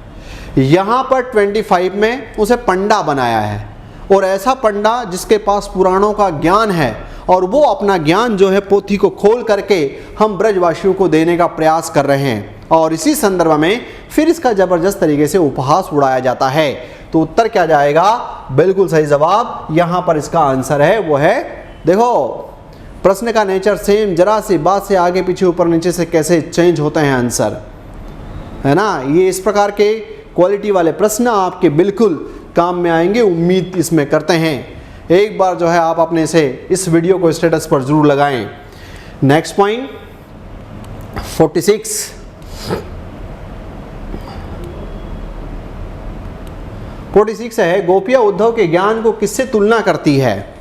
यहाँ पर 25 में उसे पंडा बनाया है। और ऐसा पंडा जिसके पास पुराणों का ज्ञान है और वो अपना ज्ञान जो है पोथी को खोल करके हम ब्रजवासियों को देने का प्रयास कर रहे हैं। और इसी संदर्भ में फिर इसका जबरदस्त तरीके से उपहास उड़ाया जाता है। तो उत्तर क्या जाएगा? बिल्कुल सही जवाब यहाँ पर इसका आंसर है वो है, देखो प्रश्न का नेचर सेम, जरा सी बात से आगे पीछे ऊपर नीचे से कैसे चेंज होते हैं आंसर, है ना। ये इस प्रकार के क्वालिटी वाले प्रश्न आपके बिल्कुल काम में आएंगे, उम्मीद इसमें करते हैं। एक बार जो है आप अपने से इस वीडियो को स्टेटस पर जरूर लगाएं। नेक्स्ट पॉइंट 46, 46 है, गोपियां उद्धव के ज्ञान को किससे तुलना करती है?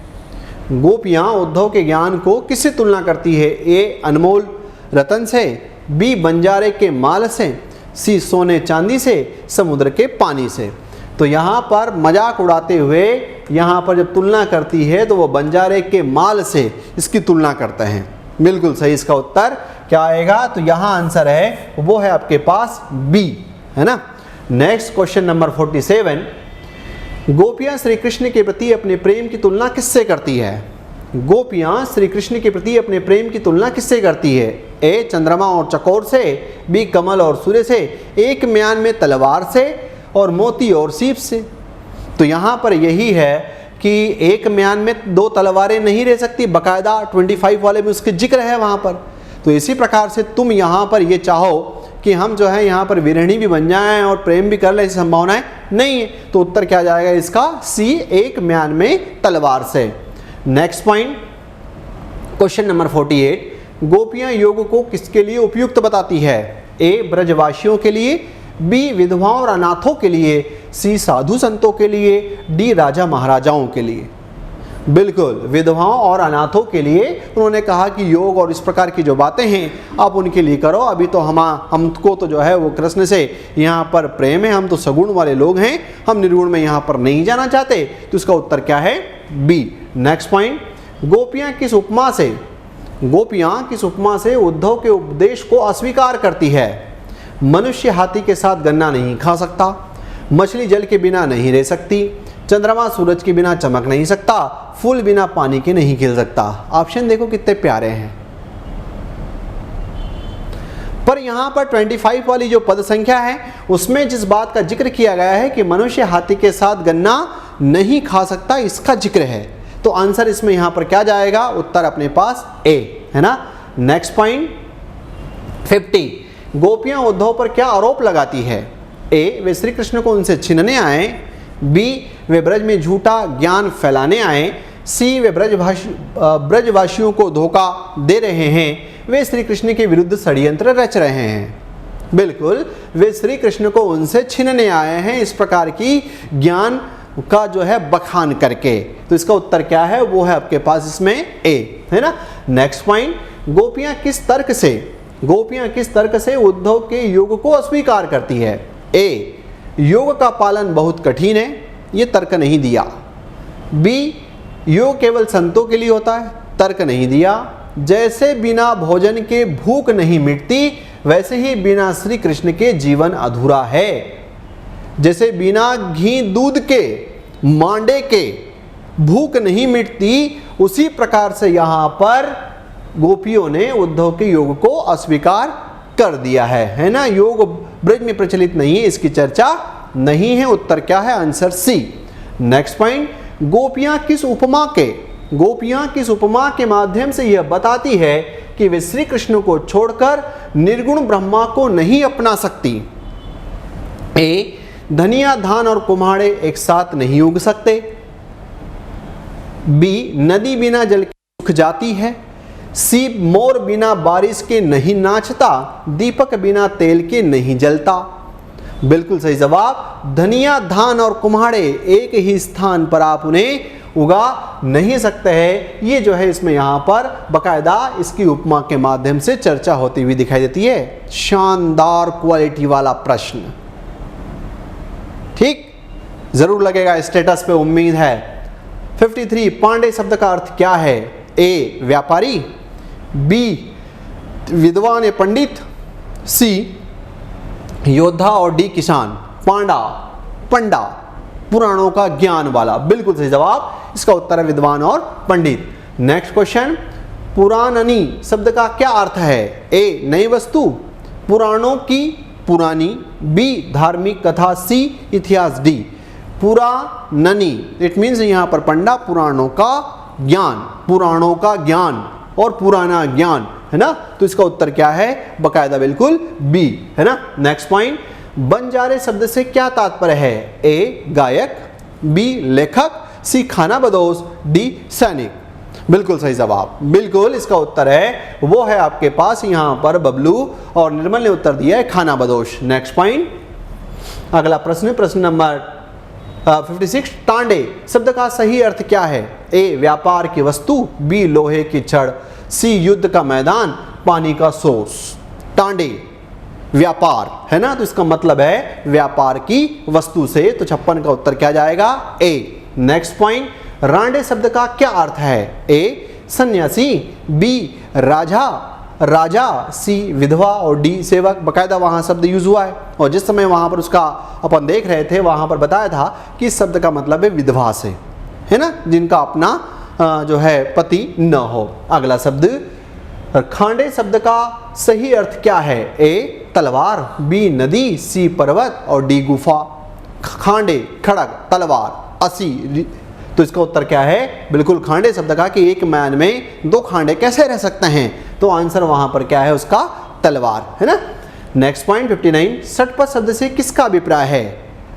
गोपियां उद्धव के ज्ञान को किससे तुलना करती है? ए अनमोल रतन से, बी बंजारे के माल से, सी सोने चांदी से, समुद्र के पानी से। तो यहाँ पर मजाक उड़ाते हुए यहाँ पर जब तुलना करती है तो वो बंजारे के माल से इसकी तुलना करते हैं। बिल्कुल सही, इसका उत्तर क्या आएगा? तो यहाँ आंसर है वो है आपके पास बी, है ना। नेक्स्ट क्वेश्चन नंबर 47, गोपियाँ श्री कृष्ण के प्रति अपने प्रेम की तुलना किससे करती है? गोपियाँ श्री कृष्ण के प्रति अपने प्रेम की तुलना किससे करती है? ए चंद्रमा और चकोर से, बी कमल और सूर्य से, एक म्यान में तलवार से, और मोती और सीप से। तो यहाँ पर यही है कि एक म्यान में दो तलवारें नहीं रह सकती, बाकायदा 25 वाले में उसके जिक्र है वहाँ पर। तो इसी प्रकार से तुम यहाँ पर ये चाहो कि हम जो है यहाँ पर विरहिणी भी बन जाएं और प्रेम भी कर ले, ऐसी संभावनाएं नहीं है। तो उत्तर क्या जाएगा इसका? सी, एक म्यान में तलवार से। नेक्स्ट पॉइंट, क्वेश्चन नंबर 48, गोपियाँ योग को किसके लिए उपयुक्त बताती है? ए ब्रजवासियों के लिए, बी विधवाओं और अनाथों के लिए, सी साधु संतों के लिए, डी राजा महाराजाओं के लिए। बिल्कुल, विधवाओं और अनाथों के लिए उन्होंने कहा कि योग और इस प्रकार की जो बातें हैं आप उनके लिए करो। अभी तो हमको तो जो है वो कृष्ण से यहाँ पर प्रेम है, हम तो सगुण वाले लोग हैं, हम निर्गुण में यहाँ पर नहीं जाना चाहते। तो इसका उत्तर क्या है? बी। नेक्स्ट पॉइंट, गोपियाँ किस उपमा से उद्धव के उपदेश को अस्वीकार करती है? मनुष्य हाथी के साथ गन्ना नहीं खा सकता, मछली जल के बिना नहीं रह सकती, चंद्रमा सूरज के बिना चमक नहीं सकता, फूल बिना पानी के नहीं खिल सकता। ऑप्शन देखो कितने प्यारे हैं। पर यहाँ पर 25 वाली जो पद संख्या है उसमें जिस बात का जिक्र किया गया है कि मनुष्य हाथी के साथ गन्ना नहीं खा सकता, इसका जिक्र है। तो आंसर इसमें यहाँ पर क्या जाएगा? उत्तर अपने पास ए, है ना। नेक्स्ट पॉइंट 50, गोपियां उद्धव पर क्या आरोप लगाती है? ए वे श्री कृष्ण को उनसे छीनने आए, बी वे ब्रज में झूठा ज्ञान फैलाने आए, सी वे ब्रजवासियों को धोखा दे रहे हैं, वे श्री कृष्ण के विरुद्ध षड्यंत्र रच रहे हैं। बिल्कुल, वे श्री कृष्ण को उनसे छीनने आए हैं इस प्रकार की ज्ञान का जो है बखान करके। तो इसका उत्तर क्या है? वो है आपके पास इसमें ए, है ना। नेक्स्ट पॉइंट, गोपियां किस तर्क से उद्धव के योग को अस्वीकार करती है? ए योग का पालन बहुत कठिन है, ये तर्क नहीं दिया। बी योग केवल संतों के लिए होता है, तर्क नहीं दिया। जैसे बिना भोजन के भूख नहीं मिटती, वैसे ही बिना श्री कृष्ण के जीवन अधूरा है। जैसे बिना घी दूध के मांडे के भूख नहीं मिटती, उसी प्रकार से यहाँ पर गोपियों ने उद्धव के योग को अस्वीकार कर दिया है ना। योग ब्रज में प्रचलित नहीं है, इसकी चर्चा नहीं है। उत्तर क्या है? Answer C. नेक्स्ट पॉइंट, गोपियां किस उपमा के माध्यम से यह बताती है कि वे श्री कृष्ण को छोड़कर निर्गुण ब्रह्मा को नहीं अपना सकती? ए धनिया धान और कुम्हाड़े एक साथ नहीं उग सकते, बी नदी बिना जल के सूख जाती है, सी मोर बिना बारिश के नहीं नाचता, दीपक बिना तेल के नहीं जलता। बिल्कुल सही जवाब, धनिया धान और कुम्हाड़े एक ही स्थान पर आप उन्हें उगा नहीं सकते हैं। ये जो है इसमें यहाँ पर बकायदा इसकी उपमा के माध्यम से चर्चा होती हुई दिखाई देती है। शानदार क्वालिटी वाला प्रश्न, ठीक, जरूर लगेगा स्टेटस पे, उम्मीद है। 53, पांडे शब्द का अर्थ क्या है? ए व्यापारी, बी विद्वान या पंडित, सी योद्धा और डी किसान। पंडा पुराणों का ज्ञान वाला, बिल्कुल सही जवाब, इसका उत्तर है विद्वान और पंडित। नेक्स्ट क्वेश्चन, पुराणनी शब्द का क्या अर्थ है? ए नई वस्तु, पुराणों की पुरानी, बी धार्मिक कथा, सी इतिहास, डी पुराणनी। इट मीन्स यहाँ पर पंडा पुराणों का ज्ञान और पुराना ज्ञान, है ना। तो इसका उत्तर क्या है? बकायदा बिल्कुल बी, है ना। नेक्स्ट पॉइंट, बंजारे शब्द से क्या तात्पर्य है? ए गायक, बी लेखक, सी खानाबदोश, डी सैनिक। बिल्कुल सही जवाब, बिल्कुल इसका उत्तर है वो है आपके पास यहाँ पर बबलू और निर्मल ने उत्तर दिया है खानाबदोश। नेक्स्ट पॉइंट, अगला प्रश्न नंबर 56 टांडे शब्द का सही अर्थ क्या है? ए व्यापार की वस्तु, बी लोहे की छड़, सी युद्ध का मैदान, पानी का सोर्स। टांडे व्यापार है ना, तो इसका मतलब है व्यापार की वस्तु से, तो 56 का उत्तर क्या जाएगा? ए। नेक्स्ट पॉइंट, रांडे शब्द का क्या अर्थ है? ए सन्यासी, बी राजा राजा, सी विधवा और डी सेवक। बकायदा वहां शब्द यूज हुआ है और जिस समय वहां पर उसका अपन देख रहे थे वहां पर बताया था कि इस शब्द का मतलब है विधवा से, है ना, जिनका अपना जो है पति न हो। अगला शब्द, खांडे शब्द का सही अर्थ क्या है? ए तलवार, बी नदी, सी पर्वत और डी गुफा। खांडे खड़ग तलवार असी, तो इसका उत्तर क्या है? बिल्कुल खांडे शब्द का कि एक मैन में दो खांडे कैसे रह सकते हैं, तो आंसर वहां पर क्या है उसका? तलवार, है ना। नेक्स्ट पॉइंट 59, षटपद शब्द से किसका अभिप्राय है?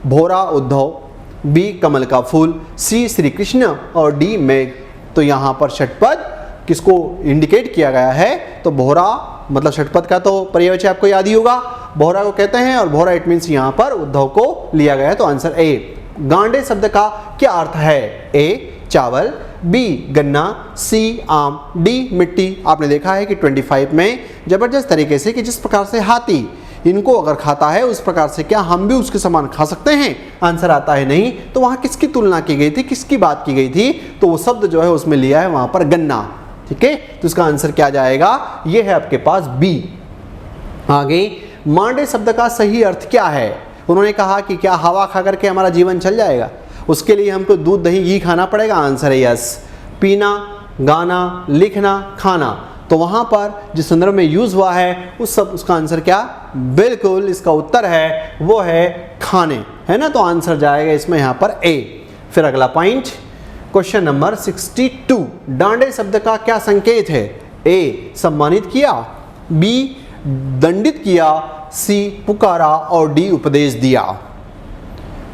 भोरा उद्धव, बी कमल का फूल, सी श्री कृष्ण और डी मेघ। तो यहाँ पर षटपद किसको इंडिकेट किया गया है? तो भोरा मतलब षटपद का तो पर्यायवाची आपको याद ही होगा, भोरा को कहते हैं और भोरा इट मीन्स यहाँ पर उद्धव को लिया गया है, तो आंसर ए। गांडे शब्द का क्या अर्थ है? ए चावल, बी गन्ना, सी आम, डी मिट्टी। आपने देखा है कि 25 में जबरदस्त तरीके से कि जिस प्रकार से हाथी इनको अगर खाता है उस प्रकार से क्या हम भी उसके समान खा सकते हैं? आंसर आता है नहीं। तो वहां किसकी तुलना की गई थी, किसकी बात की गई थी? तो वो शब्द जो है उसमें लिया है वहां पर गन्ना। ठीक है, तो इसका आंसर क्या जाएगा? ये है आपके पास बी। आगे, मांडे शब्द का सही अर्थ क्या है? उन्होंने कहा कि क्या हवा खा करके हमारा जीवन चल जाएगा, उसके लिए हमको दूध दही घी खाना पड़ेगा? आंसर है यस। पीना, गाना, लिखना, खाना, तो वहां पर जिस संदर्भ में यूज हुआ है उस सब उसका आंसर क्या? बिल्कुल इसका उत्तर है वो है खाने, है ना, तो आंसर जाएगा इसमें यहां पर ए। फिर अगला पॉइंट, क्वेश्चन नंबर 62, डांडे शब्द का क्या संकेत है? ए सम्मानित किया, बी दंडित किया, सी पुकारा और डी उपदेश दिया।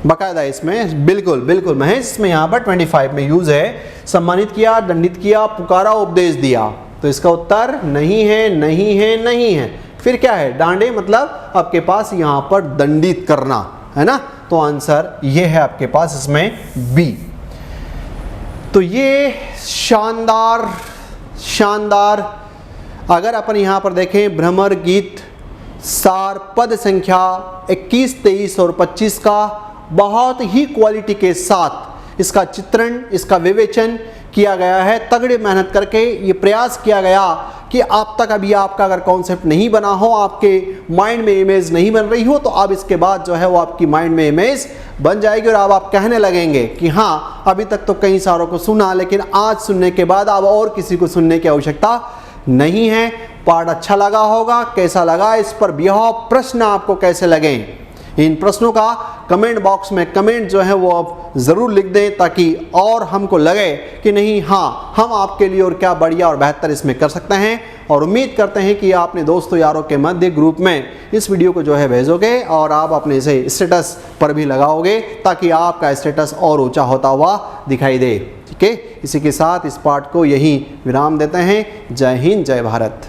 बकायदा इसमें बिल्कुल बिल्कुल महेश इसमें यहाँ पर 25 में यूज है, सम्मानित किया, दंडित किया, पुकारा, उपदेश दिया। तो इसका उत्तर नहीं है, नहीं है, नहीं है। फिर क्या है? डांडे मतलब आपके पास यहाँ पर दंडित करना, है ना, तो आंसर ये है आपके पास इसमें बी। तो ये शानदार शानदार अगर अपन यहाँ पर देखें भ्रमर गीत सार पद संख्या 21, 23 और 25 का बहुत ही क्वालिटी के साथ इसका चित्रण, इसका विवेचन किया गया है। तगड़ी मेहनत करके ये प्रयास किया गया कि आप तक अभी आपका अगर कॉन्सेप्ट नहीं बना हो, आपके माइंड में इमेज नहीं बन रही हो, तो अब इसके बाद जो है वो आपकी माइंड में इमेज बन जाएगी और अब आप कहने लगेंगे कि हाँ अभी तक तो कई सारों को सुना, लेकिन आज सुनने के बाद अब और किसी को सुनने की आवश्यकता नहीं है। पाठ अच्छा लगा होगा, कैसा लगा इस पर यह प्रश्न आपको कैसे लगे, इन प्रश्नों का कमेंट बॉक्स में कमेंट जो है वो आप ज़रूर लिख दें, ताकि और हमको लगे कि नहीं हाँ हम आपके लिए और क्या बढ़िया और बेहतर इसमें कर सकते हैं। और उम्मीद करते हैं कि आपने दोस्तों यारों के मध्य ग्रुप में इस वीडियो को जो है भेजोगे और आप अपने इसे स्टेटस पर भी लगाओगे, ताकि आपका स्टेटस और ऊंचा होता हुआ दिखाई दे। ठीक है, इसी के साथ इस पाठ को यहीं विराम देते हैं। जय हिंद, जय भारत।